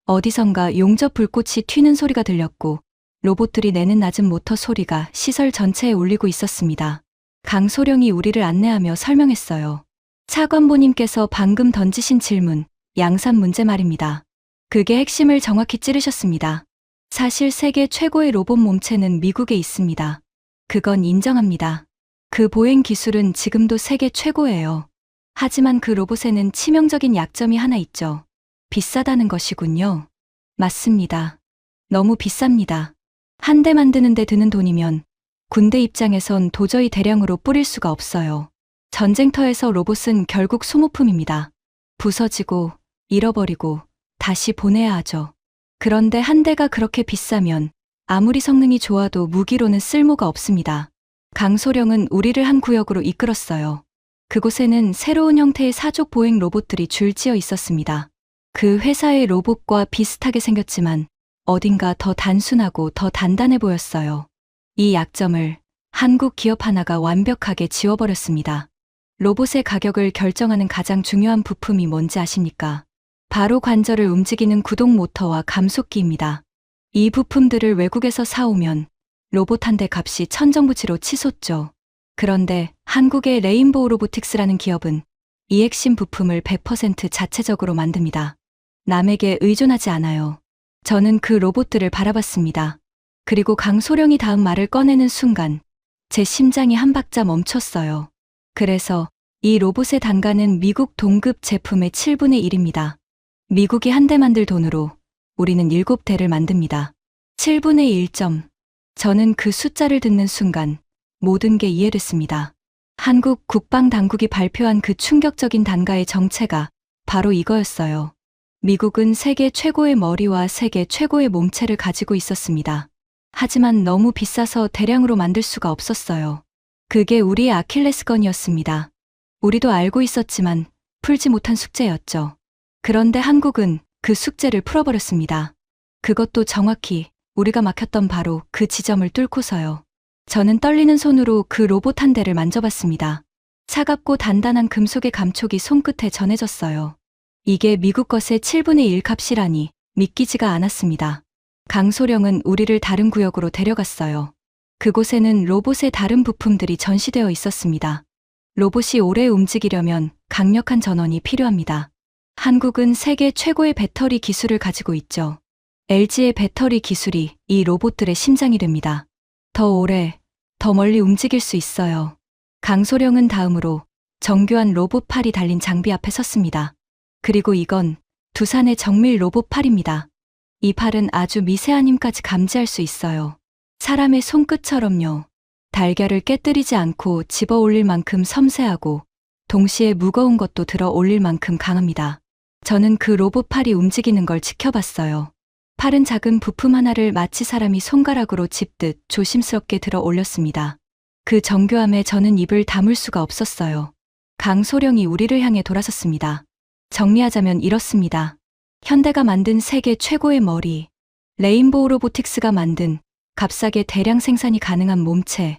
어디선가 용접 불꽃이 튀는 소리가 들렸고 로봇들이 내는 낮은 모터 소리가 시설 전체에 울리고 있었습니다. 강소령이 우리를 안내하며 설명했어요. 차관보님께서 방금 던지신 질문, 양산 문제 말입니다. 그게 핵심을 정확히 찌르셨습니다. 사실 세계 최고의 로봇 몸체는 미국에 있습니다. 그건 인정합니다. 그 보행 기술은 지금도 세계 최고예요. 하지만 그 로봇에는 치명적인 약점이 하나 있죠. 비싸다는 것이군요. 맞습니다. 너무 비쌉니다. 한 대 만드는데 드는 돈이면 군대 입장에선 도저히 대량으로 뿌릴 수가 없어요. 전쟁터에서 로봇은 결국 소모품입니다. 부서지고 잃어버리고 다시 보내야 하죠. 그런데 한 대가 그렇게 비싸면 아무리 성능이 좋아도 무기로는 쓸모가 없습니다. 강소령은 우리를 한 구역으로 이끌었어요. 그곳에는 새로운 형태의 사족 보행 로봇들이 줄지어 있었습니다. 그 회사의 로봇과 비슷하게 생겼지만 어딘가 더 단순하고 더 단단해 보였어요. 이 약점을 한국 기업 하나가 완벽하게 지워버렸습니다. 로봇의 가격을 결정하는 가장 중요한 부품이 뭔지 아십니까? 바로 관절을 움직이는 구동 모터와 감속기입니다. 이 부품들을 외국에서 사오면 로봇 한 대 값이 천정부지로 치솟죠. 그런데 한국의 레인보우 로보틱스라는 기업은 이 핵심 부품을 100% 자체적으로 만듭니다. 남에게 의존하지 않아요. 저는 그 로봇들을 바라봤습니다. 그리고 강소령이 다음 말을 꺼내는 순간 제 심장이 한 박자 멈췄어요. 그래서 이 로봇의 단가는 미국 동급 제품의 7분의 1입니다. 미국이 한 대 만들 돈으로 우리는 7대를 만듭니다. 7분의 1점. 저는 그 숫자를 듣는 순간 모든 게 이해됐습니다. 한국 국방당국이 발표한 그 충격적인 단가의 정체가 바로 이거였어요. 미국은 세계 최고의 머리와 세계 최고의 몸체를 가지고 있었습니다. 하지만 너무 비싸서 대량으로 만들 수가 없었어요. 그게 우리의 아킬레스건이었습니다. 우리도 알고 있었지만 풀지 못한 숙제였죠. 그런데 한국은 그 숙제를 풀어버렸습니다. 그것도 정확히 우리가 막혔던 바로 그 지점을 뚫고서요. 저는 떨리는 손으로 그 로봇 한 대를 만져봤습니다. 차갑고 단단한 금속의 감촉이 손끝에 전해졌어요. 이게 미국 것의 7분의 1 값이라니 믿기지가 않았습니다. 강소령은 우리를 다른 구역으로 데려갔어요. 그곳에는 로봇의 다른 부품들이 전시되어 있었습니다. 로봇이 오래 움직이려면 강력한 전원이 필요합니다. 한국은 세계 최고의 배터리 기술을 가지고 있죠. LG의 배터리 기술이 이 로봇들의 심장이 됩니다. 더 오래, 더 멀리 움직일 수 있어요. 강소령은 다음으로 정교한 로봇 팔이 달린 장비 앞에 섰습니다. 그리고 이건 두산의 정밀 로봇 팔입니다. 이 팔은 아주 미세한 힘까지 감지할 수 있어요. 사람의 손끝처럼요. 달걀을 깨뜨리지 않고 집어 올릴 만큼 섬세하고 동시에 무거운 것도 들어 올릴 만큼 강합니다. 저는 그 로봇 팔이 움직이는 걸 지켜봤어요. 팔은 작은 부품 하나를 마치 사람이 손가락으로 짚듯 조심스럽게 들어 올렸습니다. 그 정교함에 저는 입을 다물 수가 없었어요. 강소령이 우리를 향해 돌아섰습니다. 정리하자면 이렇습니다. 현대가 만든 세계 최고의 머리, 레인보우 로보틱스가 만든 값싸게 대량 생산이 가능한 몸체,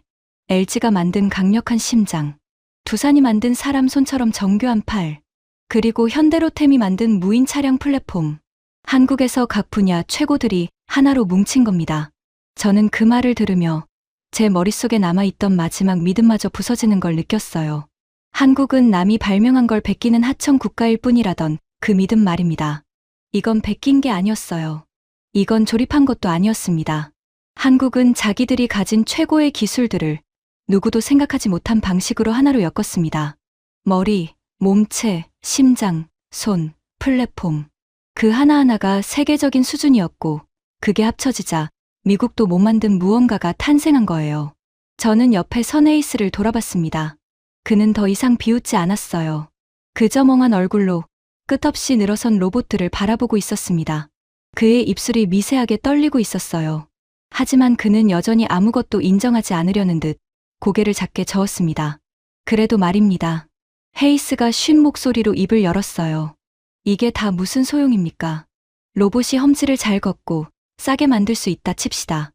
LG가 만든 강력한 심장, 두산이 만든 사람 손처럼 정교한 팔, 그리고 현대로템이 만든 무인 차량 플랫폼. 한국에서 각 분야 최고들이 하나로 뭉친 겁니다. 저는 그 말을 들으며 제 머릿속에 남아있던 마지막 믿음마저 부서지는 걸 느꼈어요. 한국은 남이 발명한 걸 베끼는 하청 국가일 뿐이라던 그 믿음 말입니다. 이건 베낀 게 아니었어요. 이건 조립한 것도 아니었습니다. 한국은 자기들이 가진 최고의 기술들을 누구도 생각하지 못한 방식으로 하나로 엮었습니다. 머리, 몸체, 심장, 손, 플랫폼. 그 하나하나가 세계적인 수준이었고 그게 합쳐지자 미국도 못 만든 무언가가 탄생한 거예요. 저는 옆에 선 에이스를 돌아봤습니다. 그는 더 이상 비웃지 않았어요. 그저 멍한 얼굴로 끝없이 늘어선 로봇들을 바라보고 있었습니다. 그의 입술이 미세하게 떨리고 있었어요. 하지만 그는 여전히 아무것도 인정하지 않으려는 듯 고개를 작게 저었습니다. 그래도 말입니다. 헤이스가 쉰 목소리로 입을 열었어요. 이게 다 무슨 소용입니까? 로봇이 험지를 잘 걷고 싸게 만들 수 있다 칩시다.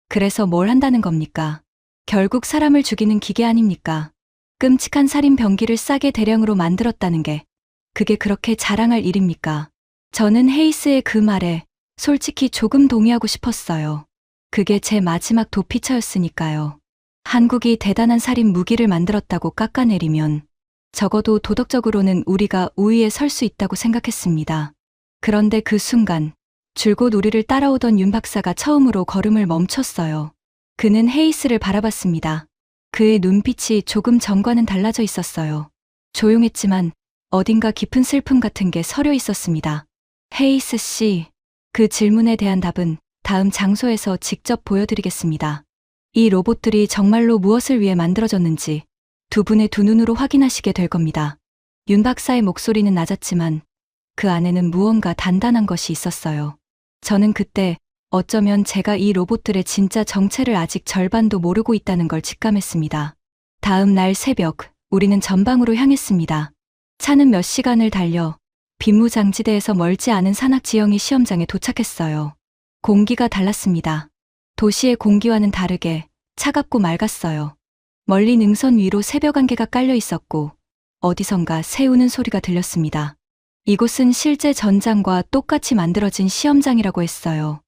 그래서 뭘 한다는 겁니까? 결국 사람을 죽이는 기계 아닙니까? 끔찍한 살인 병기를 싸게 대량으로 만들었다는 게 그게 그렇게 자랑할 일입니까? 저는 헤이스의 그 말에 솔직히 조금 동의하고 싶었어요. 그게 제 마지막 도피처였으니까요. 한국이 대단한 살인 무기를 만들었다고 깎아내리면 적어도 도덕적으로는 우리가 우위에 설 수 있다고 생각했습니다. 그런데 그 순간 줄곧 우리를 따라오던 윤 박사가 처음으로 걸음을 멈췄어요. 그는 헤이스를 바라봤습니다. 그의 눈빛이 조금 전과는 달라져 있었어요. 조용했지만 어딘가 깊은 슬픔 같은 게 서려 있었습니다. 헤이스 씨, 그 질문에 대한 답은 다음 장소에서 직접 보여드리겠습니다. 이 로봇들이 정말로 무엇을 위해 만들어졌는지 두 분의 두 눈으로 확인하시게 될 겁니다. 윤 박사의 목소리는 낮았지만 그 안에는 무언가 단단한 것이 있었어요. 저는 그때 어쩌면 제가 이 로봇들의 진짜 정체를 아직 절반도 모르고 있다는 걸 직감했습니다. 다음 날 새벽, 우리는 전방으로 향했습니다. 차는 몇 시간을 달려 빈무장지대에서 멀지 않은 산악지형이 시험장에 도착했어요. 공기가 달랐습니다. 도시의 공기와는 다르게 차갑고 맑았어요. 멀리 능선 위로 새벽 안개가 깔려 있었고 어디선가 새우는 소리가 들렸습니다. 이곳은 실제 전장과 똑같이 만들어진 시험장이라고 했어요.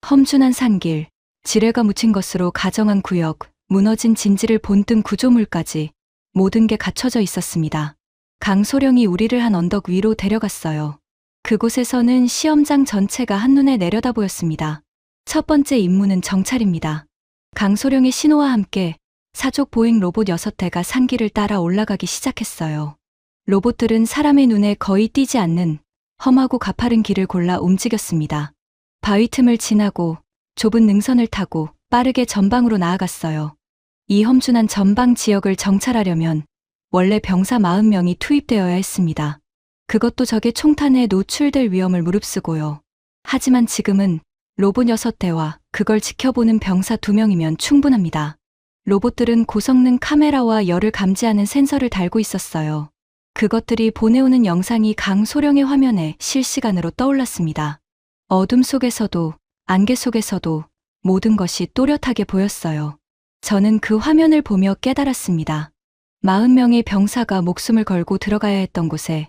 험준한 산길, 지뢰가 묻힌 것으로 가정한 구역, 무너진 진지를 본뜬 구조물까지 모든 게 갖춰져 있었습니다. 강소령이 우리를 한 언덕 위로 데려갔어요. 그곳에서는 시험장 전체가 한눈에 내려다 보였습니다. 첫 번째 임무는 정찰입니다. 강소령의 신호와 함께 사족 보잉 로봇 6대가 산길을 따라 올라가기 시작했어요. 로봇들은 사람의 눈에 거의 띄지 않는 험하고 가파른 길을 골라 움직였습니다. 바위 틈을 지나고 좁은 능선을 타고 빠르게 전방으로 나아갔어요. 이 험준한 전방 지역을 정찰하려면 원래 병사 40명이 투입되어야 했습니다. 그것도 적의 총탄에 노출될 위험을 무릅쓰고요. 하지만 지금은 로봇 6대와 그걸 지켜보는 병사 2명이면 충분합니다. 로봇들은 고성능 카메라와 열을 감지하는 센서를 달고 있었어요. 그것들이 보내오는 영상이 강소령의 화면에 실시간으로 떠올랐습니다. 어둠 속에서도 안개 속에서도 모든 것이 또렷하게 보였어요. 저는 그 화면을 보며 깨달았습니다. 40명의 병사가 목숨을 걸고 들어가야 했던 곳에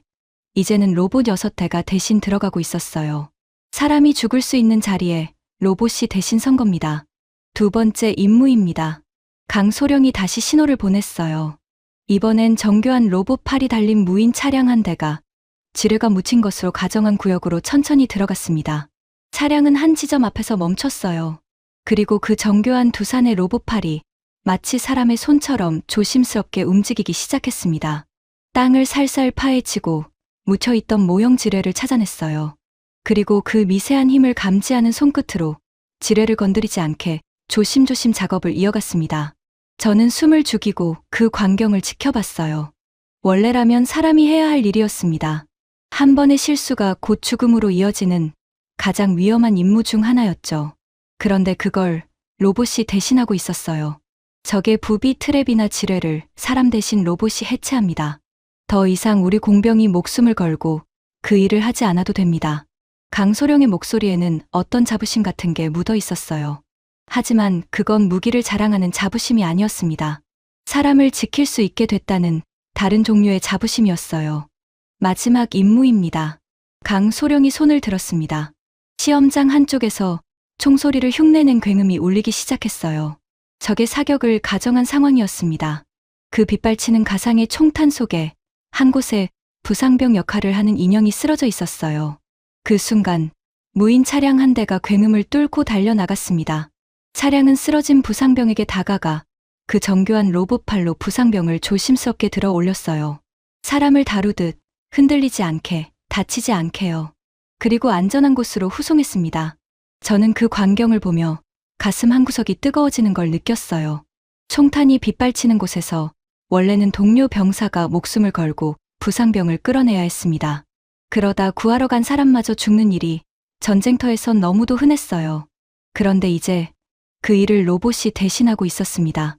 이제는 로봇 6대가 대신 들어가고 있었어요. 사람이 죽을 수 있는 자리에 로봇이 대신 선 겁니다. 두 번째 임무입니다. 강소령이 다시 신호를 보냈어요. 이번엔 정교한 로봇 팔이 달린 무인 차량 한 대가 지뢰가 묻힌 것으로 가정한 구역으로 천천히 들어갔습니다. 차량은 한 지점 앞에서 멈췄어요. 그리고 그 정교한 두산의 로봇 팔이 마치 사람의 손처럼 조심스럽게 움직이기 시작했습니다. 땅을 살살 파헤치고 묻혀있던 모형 지뢰를 찾아냈어요. 그리고 그 미세한 힘을 감지하는 손끝으로 지뢰를 건드리지 않게 조심조심 작업을 이어갔습니다. 저는 숨을 죽이고 그 광경을 지켜봤어요. 원래라면 사람이 해야 할 일이었습니다. 한 번의 실수가 곧 죽음으로 이어지는 가장 위험한 임무 중 하나였죠. 그런데 그걸 로봇이 대신하고 있었어요. 적의 부비 트랩이나 지뢰를 사람 대신 로봇이 해체합니다. 더 이상 우리 공병이 목숨을 걸고 그 일을 하지 않아도 됩니다. 강소령의 목소리에는 어떤 자부심 같은 게 묻어 있었어요. 하지만 그건 무기를 자랑하는 자부심이 아니었습니다. 사람을 지킬 수 있게 됐다는 다른 종류의 자부심이었어요. 마지막 임무입니다. 강소령이 손을 들었습니다. 시험장 한쪽에서 총소리를 흉내낸 굉음이 울리기 시작했어요. 적의 사격을 가정한 상황이었습니다. 그 빗발치는 가상의 총탄 속에 한 곳에 부상병 역할을 하는 인형이 쓰러져 있었어요. 그 순간 무인 차량 한 대가 굉음을 뚫고 달려나갔습니다. 차량은 쓰러진 부상병에게 다가가 그 정교한 로봇팔로 부상병을 조심스럽게 들어 올렸어요. 사람을 다루듯 흔들리지 않게, 다치지 않게요. 그리고 안전한 곳으로 후송했습니다. 저는 그 광경을 보며 가슴 한구석이 뜨거워지는 걸 느꼈어요. 총탄이 빗발치는 곳에서 원래는 동료 병사가 목숨을 걸고 부상병을 끌어내야 했습니다. 그러다 구하러 간 사람마저 죽는 일이 전쟁터에선 너무도 흔했어요. 그런데 이제 그 일을 로봇이 대신하고 있었습니다.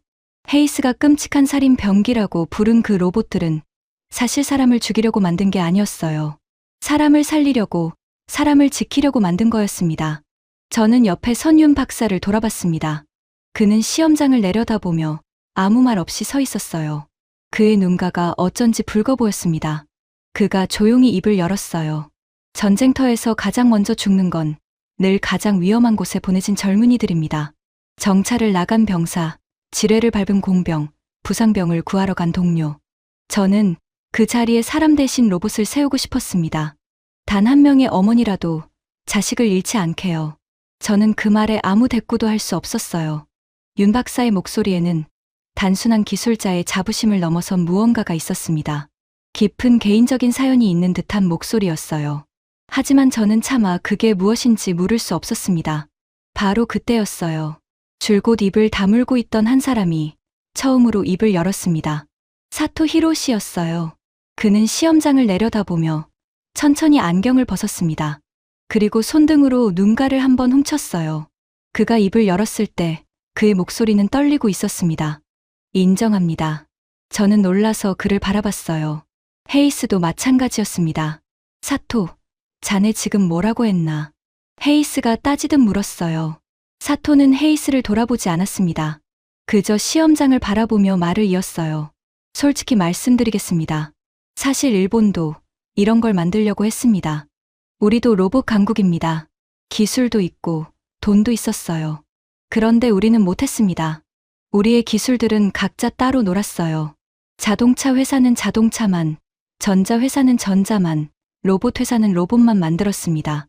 헤이스가 끔찍한 살인 병기라고 부른 그 로봇들은 사실 사람을 죽이려고 만든 게 아니었어요. 사람을 살리려고, 사람을 지키려고 만든 거였습니다. 저는 옆에 선윤 박사를 돌아봤습니다. 그는 시험장을 내려다보며 아무 말 없이 서 있었어요. 그의 눈가가 어쩐지 붉어 보였습니다. 그가 조용히 입을 열었어요. 전쟁터에서 가장 먼저 죽는 건 늘 가장 위험한 곳에 보내진 젊은이들입니다. 정찰을 나간 병사, 지뢰를 밟은 공병, 부상병을 구하러 간 동료. 저는 그 자리에 사람 대신 로봇을 세우고 싶었습니다. 단 한 명의 어머니라도 자식을 잃지 않게요. 저는 그 말에 아무 대꾸도 할 수 없었어요. 윤 박사의 목소리에는 단순한 기술자의 자부심을 넘어선 무언가가 있었습니다. 깊은 개인적인 사연이 있는 듯한 목소리였어요. 하지만 저는 차마 그게 무엇인지 물을 수 없었습니다. 바로 그때였어요. 줄곧 입을 다물고 있던 한 사람이 처음으로 입을 열었습니다. 사토 히로시였어요. 그는 시험장을 내려다보며 천천히 안경을 벗었습니다. 그리고 손등으로 눈가를 한번 훔쳤어요. 그가 입을 열었을 때 그의 목소리는 떨리고 있었습니다. 인정합니다. 저는 놀라서 그를 바라봤어요. 헤이스도 마찬가지였습니다. 사토, 자네 지금 뭐라고 했나? 헤이스가 따지듯 물었어요. 사토는 헤이스를 돌아보지 않았습니다. 그저 시험장을 바라보며 말을 이었어요. 솔직히 말씀드리겠습니다. 사실 일본도 이런 걸 만들려고 했습니다. 우리도 로봇 강국입니다. 기술도 있고 돈도 있었어요. 그런데 우리는 못했습니다. 우리의 기술들은 각자 따로 놀았어요. 자동차 회사는 자동차만, 전자회사는 전자만, 로봇 회사는 로봇만 만들었습니다.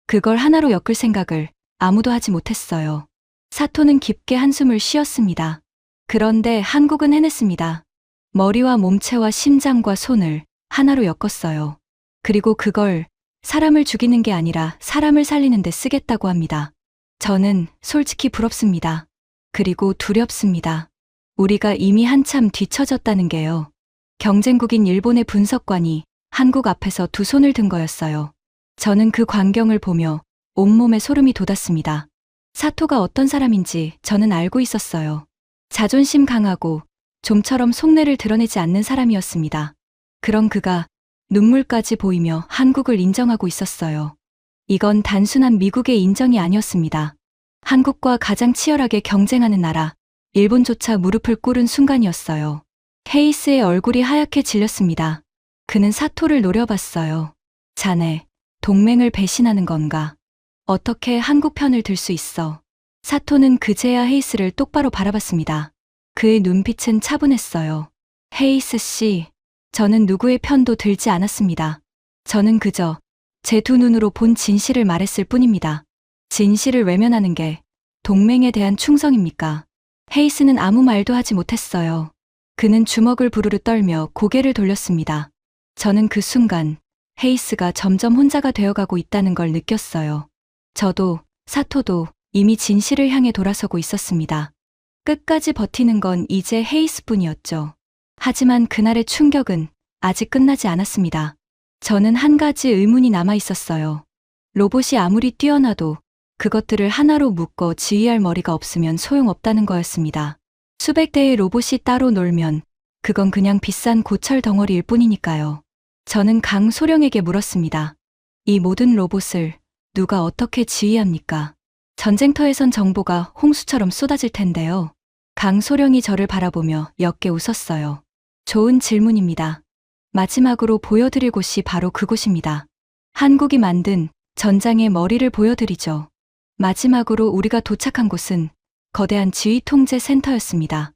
그걸 하나로 엮을 생각을 아무도 하지 못했어요. 사토는 깊게 한숨을 쉬었습니다. 그런데 한국은 해냈습니다. 머리와 몸체와 심장과 손을 하나로 엮었어요. 그리고 그걸 사람을 죽이는 게 아니라 사람을 살리는 데 쓰겠다고 합니다. 저는 솔직히 부럽습니다. 그리고 두렵습니다. 우리가 이미 한참 뒤처졌다는 게요. 경쟁국인 일본의 분석관이 한국 앞에서 두 손을 든 거였어요. 저는 그 광경을 보며 온몸에 소름이 돋았습니다. 사토가 어떤 사람인지 저는 알고 있었어요. 자존심 강하고 좀처럼 속내를 드러내지 않는 사람이었습니다. 그런 그가 눈물까지 보이며 한국을 인정하고 있었어요. 이건 단순한 미국의 인정이 아니었습니다. 한국과 가장 치열하게 경쟁하는 나라, 일본조차 무릎을 꿇은 순간이었어요. 헤이스의 얼굴이 하얗게 질렸습니다. 그는 사토를 노려봤어요. 자네, 동맹을 배신하는 건가? 어떻게 한국 편을 들 수 있어? 사토는 그제야 헤이스를 똑바로 바라봤습니다. 그의 눈빛은 차분했어요. 헤이스 씨, 저는 누구의 편도 들지 않았습니다. 저는 그저 제 두 눈으로 본 진실을 말했을 뿐입니다. 진실을 외면하는 게 동맹에 대한 충성입니까? 헤이스는 아무 말도 하지 못했어요. 그는 주먹을 부르르 떨며 고개를 돌렸습니다. 저는 그 순간 헤이스가 점점 혼자가 되어가고 있다는 걸 느꼈어요. 저도, 사토도 이미 진실을 향해 돌아서고 있었습니다. 끝까지 버티는 건 이제 헤이스뿐이었죠. 하지만 그날의 충격은 아직 끝나지 않았습니다. 저는 한 가지 의문이 남아 있었어요. 로봇이 아무리 뛰어나도 그것들을 하나로 묶어 지휘할 머리가 없으면 소용없다는 거였습니다. 수백 대의 로봇이 따로 놀면 그건 그냥 비싼 고철 덩어리일 뿐이니까요. 저는 강소령에게 물었습니다. 이 모든 로봇을 누가 어떻게 지휘합니까? 전쟁터에선 정보가 홍수처럼 쏟아질 텐데요. 강소령이 저를 바라보며 옅게 웃었어요. 좋은 질문입니다. 마지막으로 보여드릴 곳이 바로 그곳입니다. 한국이 만든 전장의 머리를 보여드리죠. 마지막으로 우리가 도착한 곳은 거대한 지휘통제센터였습니다.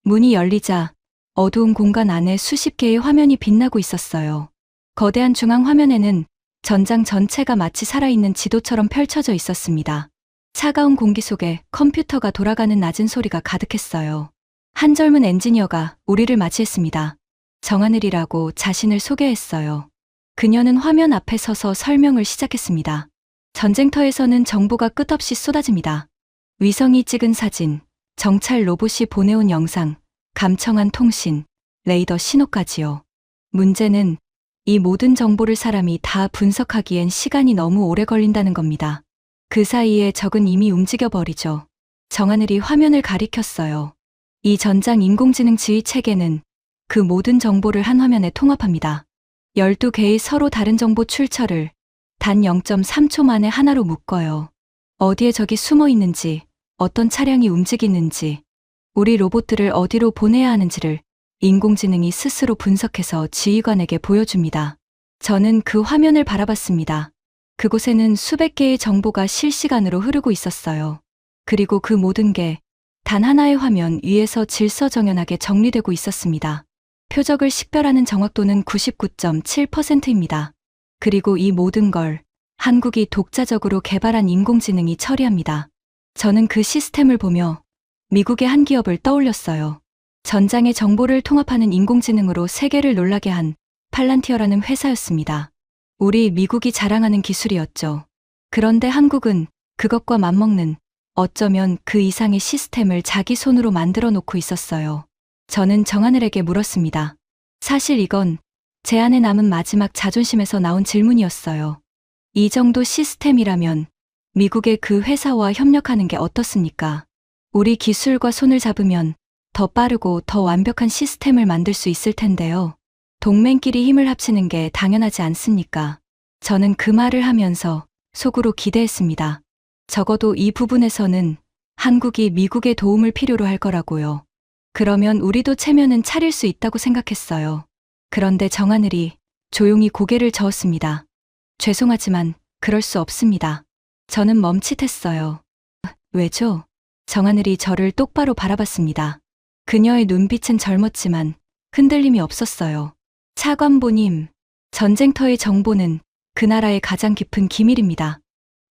문이 열리자 어두운 공간 안에 수십 개의 화면이 빛나고 있었어요. 거대한 중앙 화면에는 전장 전체가 마치 살아있는 지도처럼 펼쳐져 있었습니다. 차가운 공기 속에 컴퓨터가 돌아가는 낮은 소리가 가득했어요. 한 젊은 엔지니어가 우리를 맞이했습니다. 정하늘이라고 자신을 소개했어요. 그녀는 화면 앞에 서서 설명을 시작했습니다. 전쟁터에서는 정보가 끝없이 쏟아집니다. 위성이 찍은 사진, 정찰 로봇이 보내온 영상, 감청한 통신, 레이더 신호까지요. 문제는 이 모든 정보를 사람이 다 분석하기엔 시간이 너무 오래 걸린다는 겁니다. 그 사이에 적은 이미 움직여버리죠. 정하늘이 화면을 가리켰어요. 이 전장 인공지능 지휘 체계는 그 모든 정보를 한 화면에 통합합니다. 12개의 서로 다른 정보 출처를 단 0.3초 만에 하나로 묶어요. 어디에 적이 숨어 있는지, 어떤 차량이 움직이는지, 우리 로봇들을 어디로 보내야 하는지를 인공지능이 스스로 분석해서 지휘관에게 보여줍니다. 저는 그 화면을 바라봤습니다. 그곳에는 수백 개의 정보가 실시간으로 흐르고 있었어요. 그리고 그 모든 게 단 하나의 화면 위에서 질서정연하게 정리되고 있었습니다. 표적을 식별하는 정확도는 99.7%입니다. 그리고 이 모든 걸 한국이 독자적으로 개발한 인공지능이 처리합니다. 저는 그 시스템을 보며 미국의 한 기업을 떠올렸어요. 전장의 정보를 통합하는 인공지능으로 세계를 놀라게 한 팔란티어라는 회사였습니다. 우리 미국이 자랑하는 기술이었죠. 그런데 한국은 그것과 맞먹는, 어쩌면 그 이상의 시스템을 자기 손으로 만들어 놓고 있었어요. 저는 정하늘에게 물었습니다. 사실 이건 제 안에 남은 마지막 자존심에서 나온 질문이었어요. 이 정도 시스템이라면 미국의 그 회사와 협력하는 게 어떻습니까? 우리 기술과 손을 잡으면 더 빠르고 더 완벽한 시스템을 만들 수 있을 텐데요. 동맹끼리 힘을 합치는 게 당연하지 않습니까? 저는 그 말을 하면서 속으로 기대했습니다. 적어도 이 부분에서는 한국이 미국의 도움을 필요로 할 거라고요. 그러면 우리도 체면은 차릴 수 있다고 생각했어요. 그런데 정하늘이 조용히 고개를 저었습니다. 죄송하지만 그럴 수 없습니다. 저는 멈칫했어요. 왜죠? 정하늘이 저를 똑바로 바라봤습니다. 그녀의 눈빛은 젊었지만 흔들림이 없었어요. 차관보님, 전쟁터의 정보는 그 나라의 가장 깊은 기밀입니다.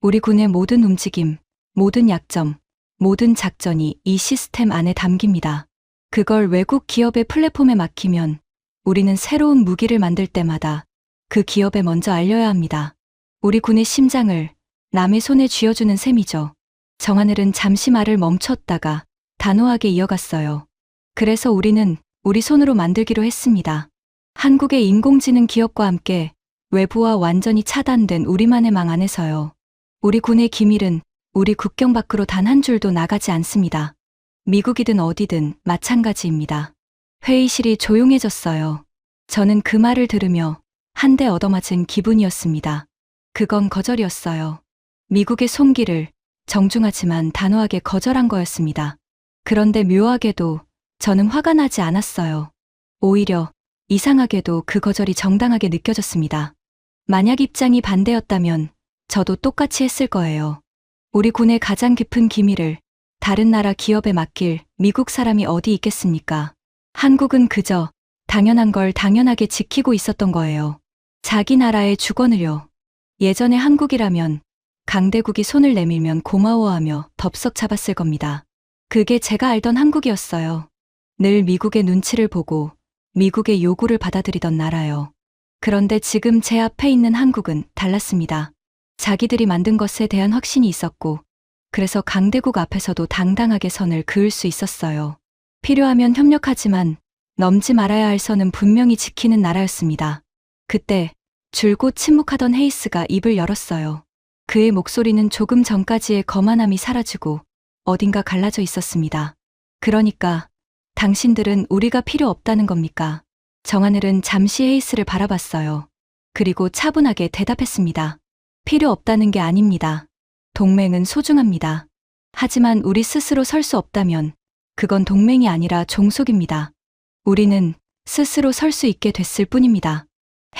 우리 군의 모든 움직임, 모든 약점, 모든 작전이 이 시스템 안에 담깁니다. 그걸 외국 기업의 플랫폼에 맡기면 우리는 새로운 무기를 만들 때마다 그 기업에 먼저 알려야 합니다. 우리 군의 심장을 남의 손에 쥐어주는 셈이죠. 정하늘은 잠시 말을 멈췄다가 단호하게 이어갔어요. 그래서 우리는 우리 손으로 만들기로 했습니다. 한국의 인공지능 기업과 함께 외부와 완전히 차단된 우리만의 망 안에서요. 우리 군의 기밀은 우리 국경 밖으로 단 한 줄도 나가지 않습니다. 미국이든 어디든 마찬가지입니다. 회의실이 조용해졌어요. 저는 그 말을 들으며 한 대 얻어맞은 기분이었습니다. 그건 거절이었어요. 미국의 손길을 정중하지만 단호하게 거절한 거였습니다. 그런데 묘하게도 저는 화가 나지 않았어요. 오히려 이상하게도 그 거절이 정당하게 느껴졌습니다. 만약 입장이 반대였다면 저도 똑같이 했을 거예요. 우리 군의 가장 깊은 기밀을 다른 나라 기업에 맡길 미국 사람이 어디 있겠습니까? 한국은 그저 당연한 걸 당연하게 지키고 있었던 거예요. 자기 나라의 주권을요. 예전에 한국이라면 강대국이 손을 내밀면 고마워하며 덥석 잡았을 겁니다. 그게 제가 알던 한국이었어요. 늘 미국의 눈치를 보고 미국의 요구를 받아들이던 나라요. 그런데 지금 제 앞에 있는 한국은 달랐습니다. 자기들이 만든 것에 대한 확신이 있었고, 그래서 강대국 앞에서도 당당하게 선을 그을 수 있었어요. 필요하면 협력하지만 넘지 말아야 할 선은 분명히 지키는 나라였습니다. 그때 줄곧 침묵하던 헤이스가 입을 열었어요. 그의 목소리는 조금 전까지의 거만함이 사라지고 어딘가 갈라져 있었습니다. 그러니까 당신들은 우리가 필요 없다는 겁니까? 정하늘은 잠시 헤이스를 바라봤어요. 그리고 차분하게 대답했습니다. 필요 없다는 게 아닙니다. 동맹은 소중합니다. 하지만 우리 스스로 설 수 없다면 그건 동맹이 아니라 종속입니다. 우리는 스스로 설 수 있게 됐을 뿐입니다.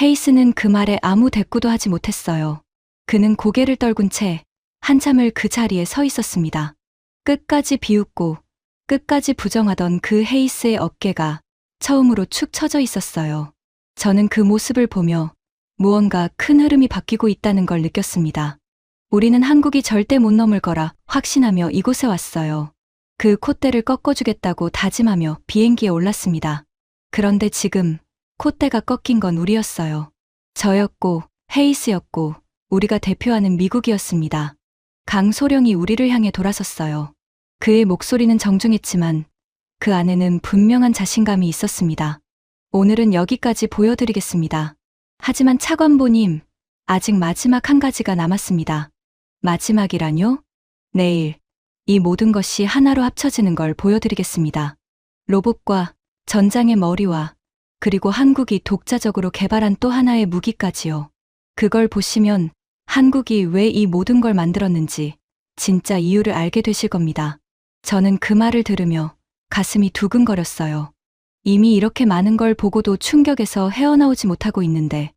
헤이스는 그 말에 아무 대꾸도 하지 못했어요. 그는 고개를 떨군 채 한참을 그 자리에 서 있었습니다. 끝까지 비웃고 끝까지 부정하던 그 헤이스의 어깨가 처음으로 축 처져 있었어요. 저는 그 모습을 보며 무언가 큰 흐름이 바뀌고 있다는 걸 느꼈습니다. 우리는 한국이 절대 못 넘을 거라 확신하며 이곳에 왔어요. 그 콧대를 꺾어주겠다고 다짐하며 비행기에 올랐습니다. 그런데 지금 콧대가 꺾인 건 우리였어요. 저였고 헤이스였고 우리가 대표하는 미국이었습니다. 강소령이 우리를 향해 돌아섰어요. 그의 목소리는 정중했지만 그 안에는 분명한 자신감이 있었습니다. 오늘은 여기까지 보여드리겠습니다. 하지만 차관보님, 아직 마지막 한 가지가 남았습니다. 마지막이라뇨? 내일 이 모든 것이 하나로 합쳐지는 걸 보여드리겠습니다. 로봇과 전장의 머리와 그리고 한국이 독자적으로 개발한 또 하나의 무기까지요. 그걸 보시면 한국이 왜 이 모든 걸 만들었는지 진짜 이유를 알게 되실 겁니다. 저는 그 말을 들으며 가슴이 두근거렸어요. 이미 이렇게 많은 걸 보고도 충격에서 헤어나오지 못하고 있는데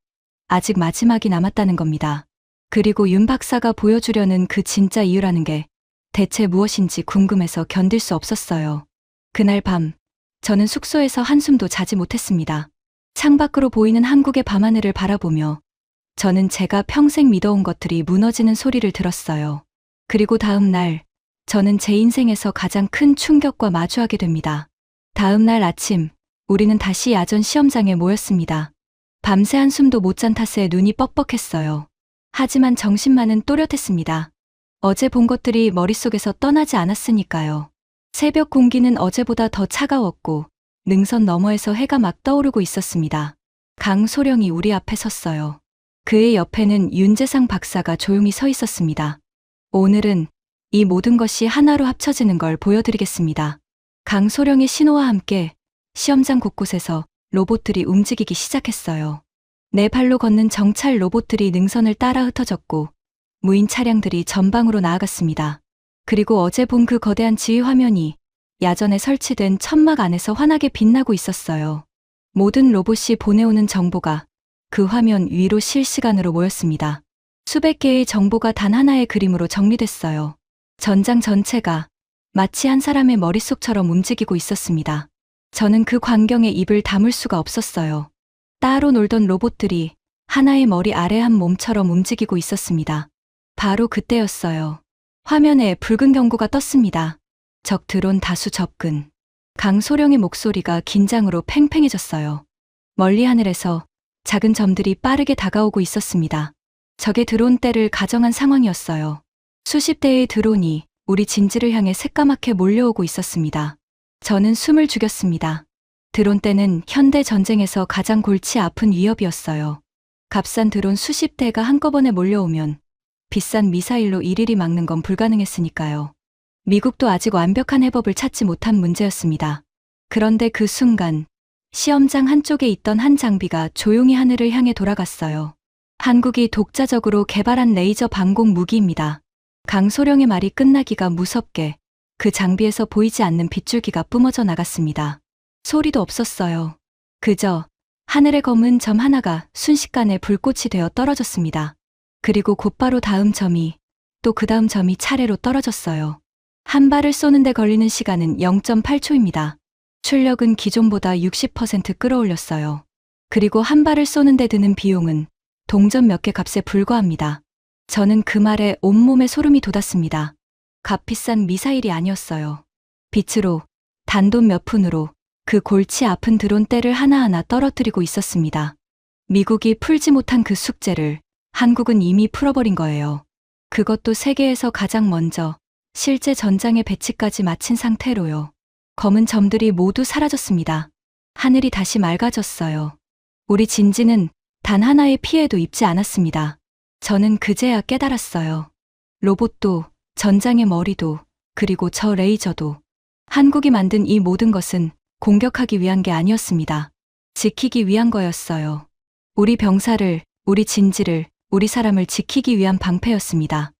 아직 마지막이 남았다는 겁니다. 그리고 윤 박사가 보여주려는 그 진짜 이유라는 게 대체 무엇인지 궁금해서 견딜 수 없었어요. 그날 밤 저는 숙소에서 한숨도 자지 못했습니다. 창밖으로 보이는 한국의 밤하늘을 바라보며 저는 제가 평생 믿어온 것들이 무너지는 소리를 들었어요. 그리고 다음 날 저는 제 인생에서 가장 큰 충격과 마주하게 됩니다. 다음 날 아침 우리는 다시 야전 시험장에 모였습니다. 밤새 한숨도 못 잔 탓에 눈이 뻑뻑했어요. 하지만 정신만은 또렷했습니다. 어제 본 것들이 머릿속에서 떠나지 않았으니까요. 새벽 공기는 어제보다 더 차가웠고 능선 너머에서 해가 막 떠오르고 있었습니다. 강소령이 우리 앞에 섰어요. 그의 옆에는 윤재상 박사가 조용히 서 있었습니다. 오늘은 이 모든 것이 하나로 합쳐지는 걸 보여드리겠습니다. 강소령의 신호와 함께 시험장 곳곳에서 로봇들이 움직이기 시작했어요. 네 발로 걷는 정찰 로봇들이 능선을 따라 흩어졌고 무인 차량들이 전방으로 나아갔습니다. 그리고 어제 본 그 거대한 지휘 화면이 야전에 설치된 천막 안에서 환하게 빛나고 있었어요. 모든 로봇이 보내오는 정보가 그 화면 위로 실시간으로 모였습니다. 수백 개의 정보가 단 하나의 그림으로 정리됐어요. 전장 전체가 마치 한 사람의 머릿속처럼 움직이고 있었습니다. 저는 그 광경에 입을 다물 수가 없었어요. 따로 놀던 로봇들이 하나의 머리 아래 한 몸처럼 움직이고 있었습니다. 바로 그때였어요. 화면에 붉은 경고가 떴습니다. 적 드론 다수 접근. 강소령의 목소리가 긴장으로 팽팽해졌어요. 멀리 하늘에서 작은 점들이 빠르게 다가오고 있었습니다. 적의 드론대를 가정한 상황이었어요. 수십 대의 드론이 우리 진지를 향해 새까맣게 몰려오고 있었습니다. 저는 숨을 죽였습니다. 드론대는 현대 전쟁에서 가장 골치 아픈 위협이었어요. 값싼 드론 수십 대가 한꺼번에 몰려오면 비싼 미사일로 일일이 막는 건 불가능했으니까요. 미국도 아직 완벽한 해법을 찾지 못한 문제였습니다. 그런데 그 순간 시험장 한쪽에 있던 한 장비가 조용히 하늘을 향해 돌아갔어요. 한국이 독자적으로 개발한 레이저 방공 무기입니다. 강소령의 말이 끝나기가 무섭게 그 장비에서 보이지 않는 빗줄기가 뿜어져 나갔습니다. 소리도 없었어요. 그저 하늘의 검은 점 하나가 순식간에 불꽃이 되어 떨어졌습니다. 그리고 곧바로 다음 점이 또 그 다음 점이 차례로 떨어졌어요. 한 발을 쏘는데 걸리는 시간은 0.8초입니다. 출력은 기존보다 60% 끌어올렸어요. 그리고 한 발을 쏘는데 드는 비용은 동전 몇 개 값에 불과합니다. 저는 그 말에 온몸에 소름이 돋았습니다. 값비싼 미사일이 아니었어요. 빛으로, 단돈 몇 푼으로 그 골치 아픈 드론대를 하나하나 떨어뜨리고 있었습니다. 미국이 풀지 못한 그 숙제를 한국은 이미 풀어버린 거예요. 그것도 세계에서 가장 먼저 실제 전장의 배치까지 마친 상태로요. 검은 점들이 모두 사라졌습니다. 하늘이 다시 맑아졌어요. 우리 진지는 단 하나의 피해도 입지 않았습니다. 저는 그제야 깨달았어요. 로봇도, 전장의 머리도, 그리고 저 레이저도 한국이 만든 이 모든 것은 공격하기 위한 게 아니었습니다. 지키기 위한 거였어요. 우리 병사를, 우리 진지를, 우리 사람을 지키기 위한 방패였습니다.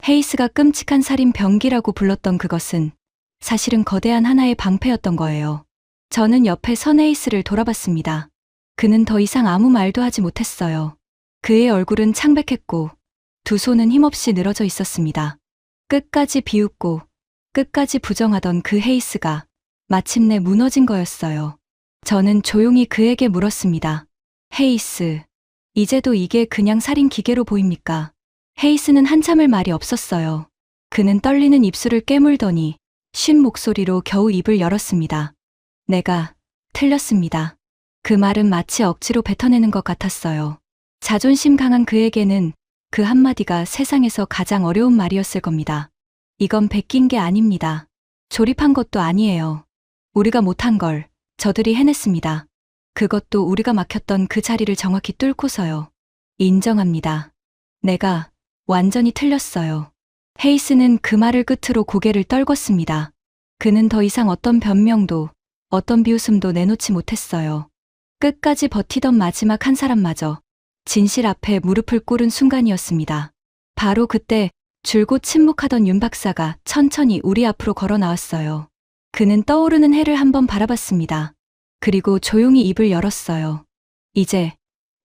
헤이스가 끔찍한 살인 병기라고 불렀던 그것은 사실은 거대한 하나의 방패였던 거예요. 저는 옆에 선 헤이스를 돌아봤습니다. 그는 더 이상 아무 말도 하지 못했어요. 그의 얼굴은 창백했고 두 손은 힘없이 늘어져 있었습니다. 끝까지 비웃고 끝까지 부정하던 그 헤이스가 마침내 무너진 거였어요. 저는 조용히 그에게 물었습니다. 헤이스, 이제도 이게 그냥 살인 기계로 보입니까? 헤이스는 한참을 말이 없었어요. 그는 떨리는 입술을 깨물더니 쉰 목소리로 겨우 입을 열었습니다. 내가 틀렸습니다. 그 말은 마치 억지로 뱉어내는 것 같았어요. 자존심 강한 그에게는 그 한마디가 세상에서 가장 어려운 말이었을 겁니다. 이건 베낀 게 아닙니다. 조립한 것도 아니에요. 우리가 못한 걸 저들이 해냈습니다. 그것도 우리가 막혔던 그 자리를 정확히 뚫고서요. 인정합니다. 내가 완전히 틀렸어요. 헤이스는 그 말을 끝으로 고개를 떨궜습니다. 그는 더 이상 어떤 변명도 어떤 비웃음도 내놓지 못했어요. 끝까지 버티던 마지막 한 사람마저 진실 앞에 무릎을 꿇은 순간이었습니다. 바로 그때 줄곧 침묵하던 윤 박사가 천천히 우리 앞으로 걸어 나왔어요. 그는 떠오르는 해를 한번 바라봤습니다. 그리고 조용히 입을 열었어요. 이제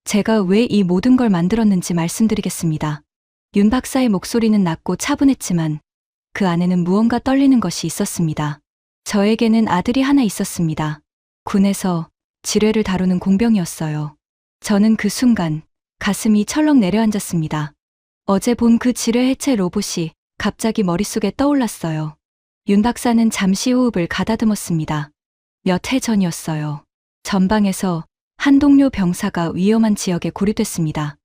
제가 왜 이 모든 걸 만들었는지 말씀드리겠습니다. 윤 박사의 목소리는 낮고 차분했지만 그 안에는 무언가 떨리는 것이 있었습니다. 저에게는 아들이 하나 있었습니다. 군에서 지뢰를 다루는 공병이었어요. 저는 그 순간 가슴이 철렁 내려앉았습니다. 어제 본 그 지뢰 해체 로봇이 갑자기 머릿속에 떠올랐어요. 윤 박사는 잠시 호흡을 가다듬었습니다. 몇 해 전이었어요. 전방에서 한 동료 병사가 위험한 지역에 고립됐습니다.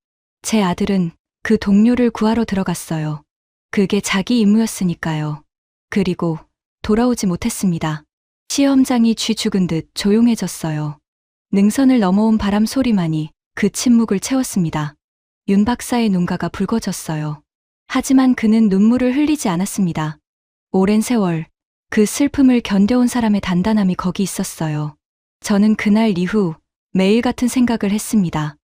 제 아들은 그 동료를 구하러 들어갔어요. 그게 자기 임무였으니까요. 그리고 돌아오지 못했습니다. 시험장이 쥐 죽은 듯 조용해졌어요. 능선을 넘어온 바람 소리만이 그 침묵을 채웠습니다. 윤 박사의 눈가가 붉어졌어요. 하지만 그는 눈물을 흘리지 않았습니다. 오랜 세월 그 슬픔을 견뎌온 사람의 단단함이 거기 있었어요. 저는 그날 이후 매일 같은 생각을 했습니다.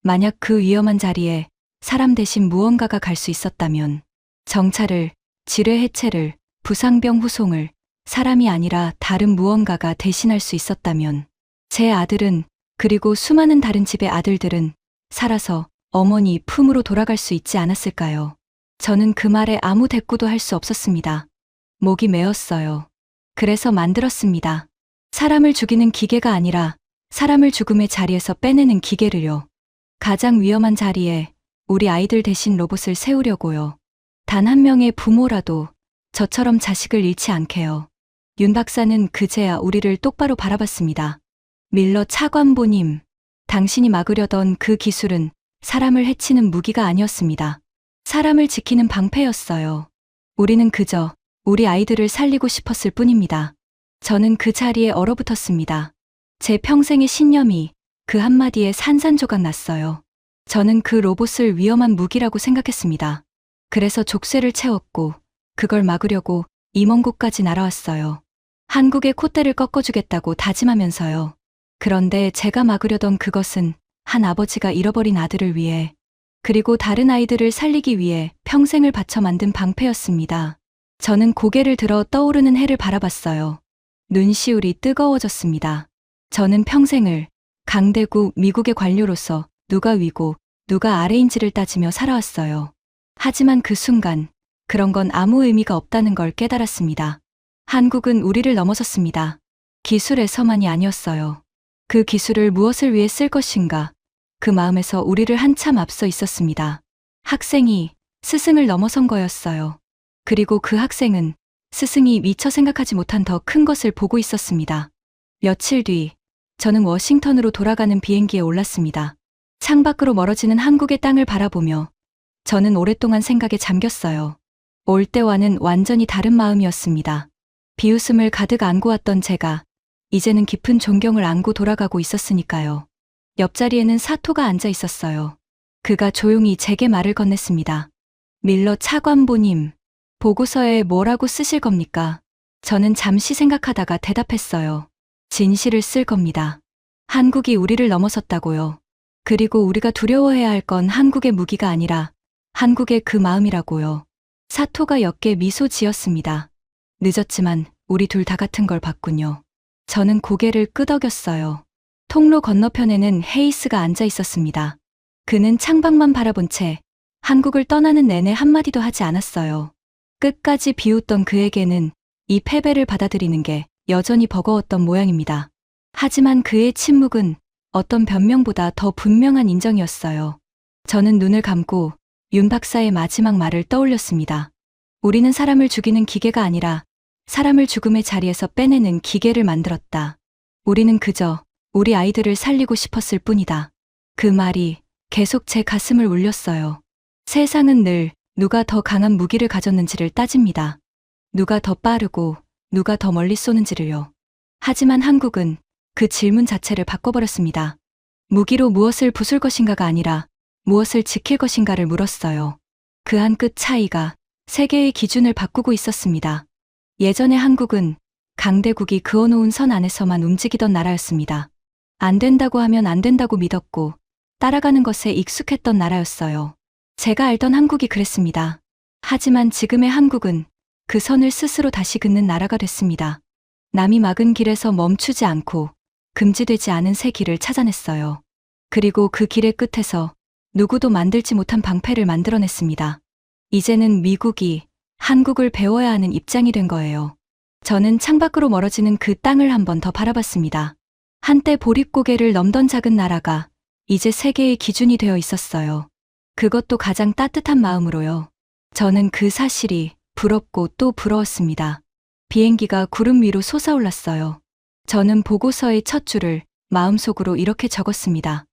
만약 그 위험한 자리에 사람 대신 무언가가 갈 수 있었다면 정찰을, 지뢰 해체를, 부상병 후송을 사람이 아니라 다른 무언가가 대신할 수 있었다면 제 아들은 그리고 수많은 다른 집의 아들들은 살아서 어머니 품으로 돌아갈 수 있지 않았을까요? 저는 그 말에 아무 대꾸도 할 수 없었습니다. 목이 메었어요. 그래서 만들었습니다. 사람을 죽이는 기계가 아니라 사람을 죽음의 자리에서 빼내는 기계를요. 가장 위험한 자리에 우리 아이들 대신 로봇을 세우려고요. 단 한 명의 부모라도 저처럼 자식을 잃지 않게요. 윤 박사는 그제야 우리를 똑바로 바라봤습니다. 밀러 차관보님, 당신이 막으려던 그 기술은 사람을 해치는 무기가 아니었습니다. 사람을 지키는 방패였어요. 우리는 그저 우리 아이들을 살리고 싶었을 뿐입니다. 저는 그 자리에 얼어붙었습니다. 제 평생의 신념이 그 한마디에 산산조각 났어요. 저는 그 로봇을 위험한 무기라고 생각했습니다. 그래서 족쇄를 채웠고 그걸 막으려고 이 먼 곳까지 날아왔어요. 한국의 콧대를 꺾어주겠다고 다짐하면서요. 그런데 제가 막으려던 그것은 한 아버지가 잃어버린 아들을 위해 그리고 다른 아이들을 살리기 위해 평생을 바쳐 만든 방패였습니다. 저는 고개를 들어 떠오르는 해를 바라봤어요. 눈시울이 뜨거워졌습니다. 저는 평생을 강대국 미국의 관료로서 누가 위고 누가 아래인지를 따지며 살아왔어요. 하지만 그 순간 그런 건 아무 의미가 없다는 걸 깨달았습니다. 한국은 우리를 넘어섰습니다. 기술에서만이 아니었어요. 그 기술을 무엇을 위해 쓸 것인가? 그 마음에서 우리를 한참 앞서 있었습니다. 학생이 스승을 넘어선 거였어요. 그리고 그 학생은 스승이 미처 생각하지 못한 더 큰 것을 보고 있었습니다. 며칠 뒤 저는 워싱턴으로 돌아가는 비행기에 올랐습니다. 창밖으로 멀어지는 한국의 땅을 바라보며 저는 오랫동안 생각에 잠겼어요. 올 때와는 완전히 다른 마음이었습니다. 비웃음을 가득 안고 왔던 제가 이제는 깊은 존경을 안고 돌아가고 있었으니까요. 옆자리에는 사토가 앉아 있었어요. 그가 조용히 제게 말을 건넸습니다. 밀러 차관보님, 보고서에 뭐라고 쓰실 겁니까? 저는 잠시 생각하다가 대답했어요. 진실을 쓸 겁니다. 한국이 우리를 넘어섰다고요. 그리고 우리가 두려워해야 할 건 한국의 무기가 아니라 한국의 그 마음이라고요. 사토가 옅게 미소 지었습니다. 늦었지만 우리 둘 다 같은 걸 봤군요. 저는 고개를 끄덕였어요. 통로 건너편에는 헤이스가 앉아 있었습니다. 그는 창밖만 바라본 채 한국을 떠나는 내내 한마디도 하지 않았어요. 끝까지 비웃던 그에게는 이 패배를 받아들이는 게 여전히 버거웠던 모양입니다. 하지만 그의 침묵은 어떤 변명보다 더 분명한 인정이었어요. 저는 눈을 감고 윤 박사의 마지막 말을 떠올렸습니다. 우리는 사람을 죽이는 기계가 아니라 사람을 죽음의 자리에서 빼내는 기계를 만들었다. 우리는 그저 우리 아이들을 살리고 싶었을 뿐이다. 그 말이 계속 제 가슴을 울렸어요. 세상은 늘 누가 더 강한 무기를 가졌는지를 따집니다. 누가 더 빠르고 누가 더 멀리 쏘는지를요. 하지만 한국은 그 질문 자체를 바꿔버렸습니다. 무기로 무엇을 부술 것인가가 아니라 무엇을 지킬 것인가를 물었어요. 그 한 끗 차이가 세계의 기준을 바꾸고 있었습니다. 예전에 한국은 강대국이 그어놓은 선 안에서만 움직이던 나라였습니다. 안 된다고 하면 안 된다고 믿었고 따라가는 것에 익숙했던 나라였어요. 제가 알던 한국이 그랬습니다. 하지만 지금의 한국은 그 선을 스스로 다시 긋는 나라가 됐습니다. 남이 막은 길에서 멈추지 않고 금지되지 않은 새 길을 찾아냈어요. 그리고 그 길의 끝에서 누구도 만들지 못한 방패를 만들어냈습니다. 이제는 미국이 한국을 배워야 하는 입장이 된 거예요. 저는 창밖으로 멀어지는 그 땅을 한 번 더 바라봤습니다. 한때 보릿고개를 넘던 작은 나라가 이제 세계의 기준이 되어 있었어요. 그것도 가장 따뜻한 마음으로요. 저는 그 사실이 부럽고 또 부러웠습니다. 비행기가 구름 위로 솟아올랐어요. 저는 보고서의 첫 줄을 마음속으로 이렇게 적었습니다.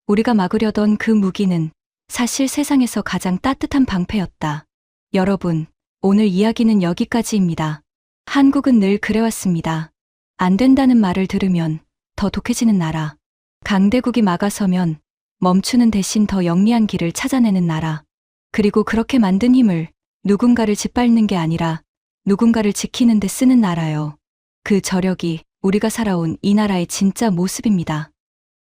우리가 막으려던 그 무기는 사실 세상에서 가장 따뜻한 방패였다. 여러분, 오늘 이야기는 여기까지입니다. 한국은 늘 그래왔습니다. 안 된다는 말을 들으면 더 독해지는 나라. 강대국이 막아서면 멈추는 대신 더 영리한 길을 찾아내는 나라. 그리고 그렇게 만든 힘을 누군가를 짓밟는 게 아니라 누군가를 지키는 데 쓰는 나라요. 그 저력이 우리가 살아온 이 나라의 진짜 모습입니다.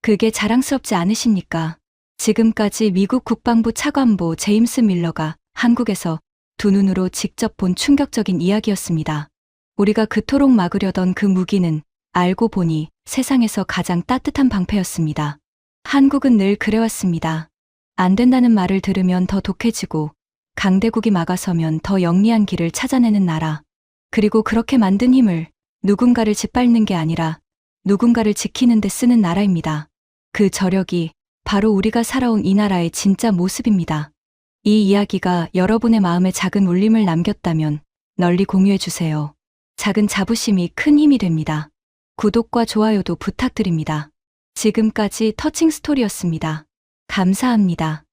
그게 자랑스럽지 않으십니까? 지금까지 미국 국방부 차관보 제임스 밀러가 한국에서 두 눈으로 직접 본 충격적인 이야기였습니다. 우리가 그토록 막으려던 그 무기는 알고 보니 세상에서 가장 따뜻한 방패였습니다. 한국은 늘 그래왔습니다. 안 된다는 말을 들으면 더 독해지고 강대국이 막아서면 더 영리한 길을 찾아내는 나라. 그리고 그렇게 만든 힘을 누군가를 짓밟는 게 아니라 누군가를 지키는 데 쓰는 나라입니다. 그 저력이 바로 우리가 살아온 이 나라의 진짜 모습입니다. 이 이야기가 여러분의 마음에 작은 울림을 남겼다면 널리 공유해 주세요. 작은 자부심이 큰 힘이 됩니다. 구독과 좋아요도 부탁드립니다. 지금까지 터칭 스토리였습니다. 감사합니다.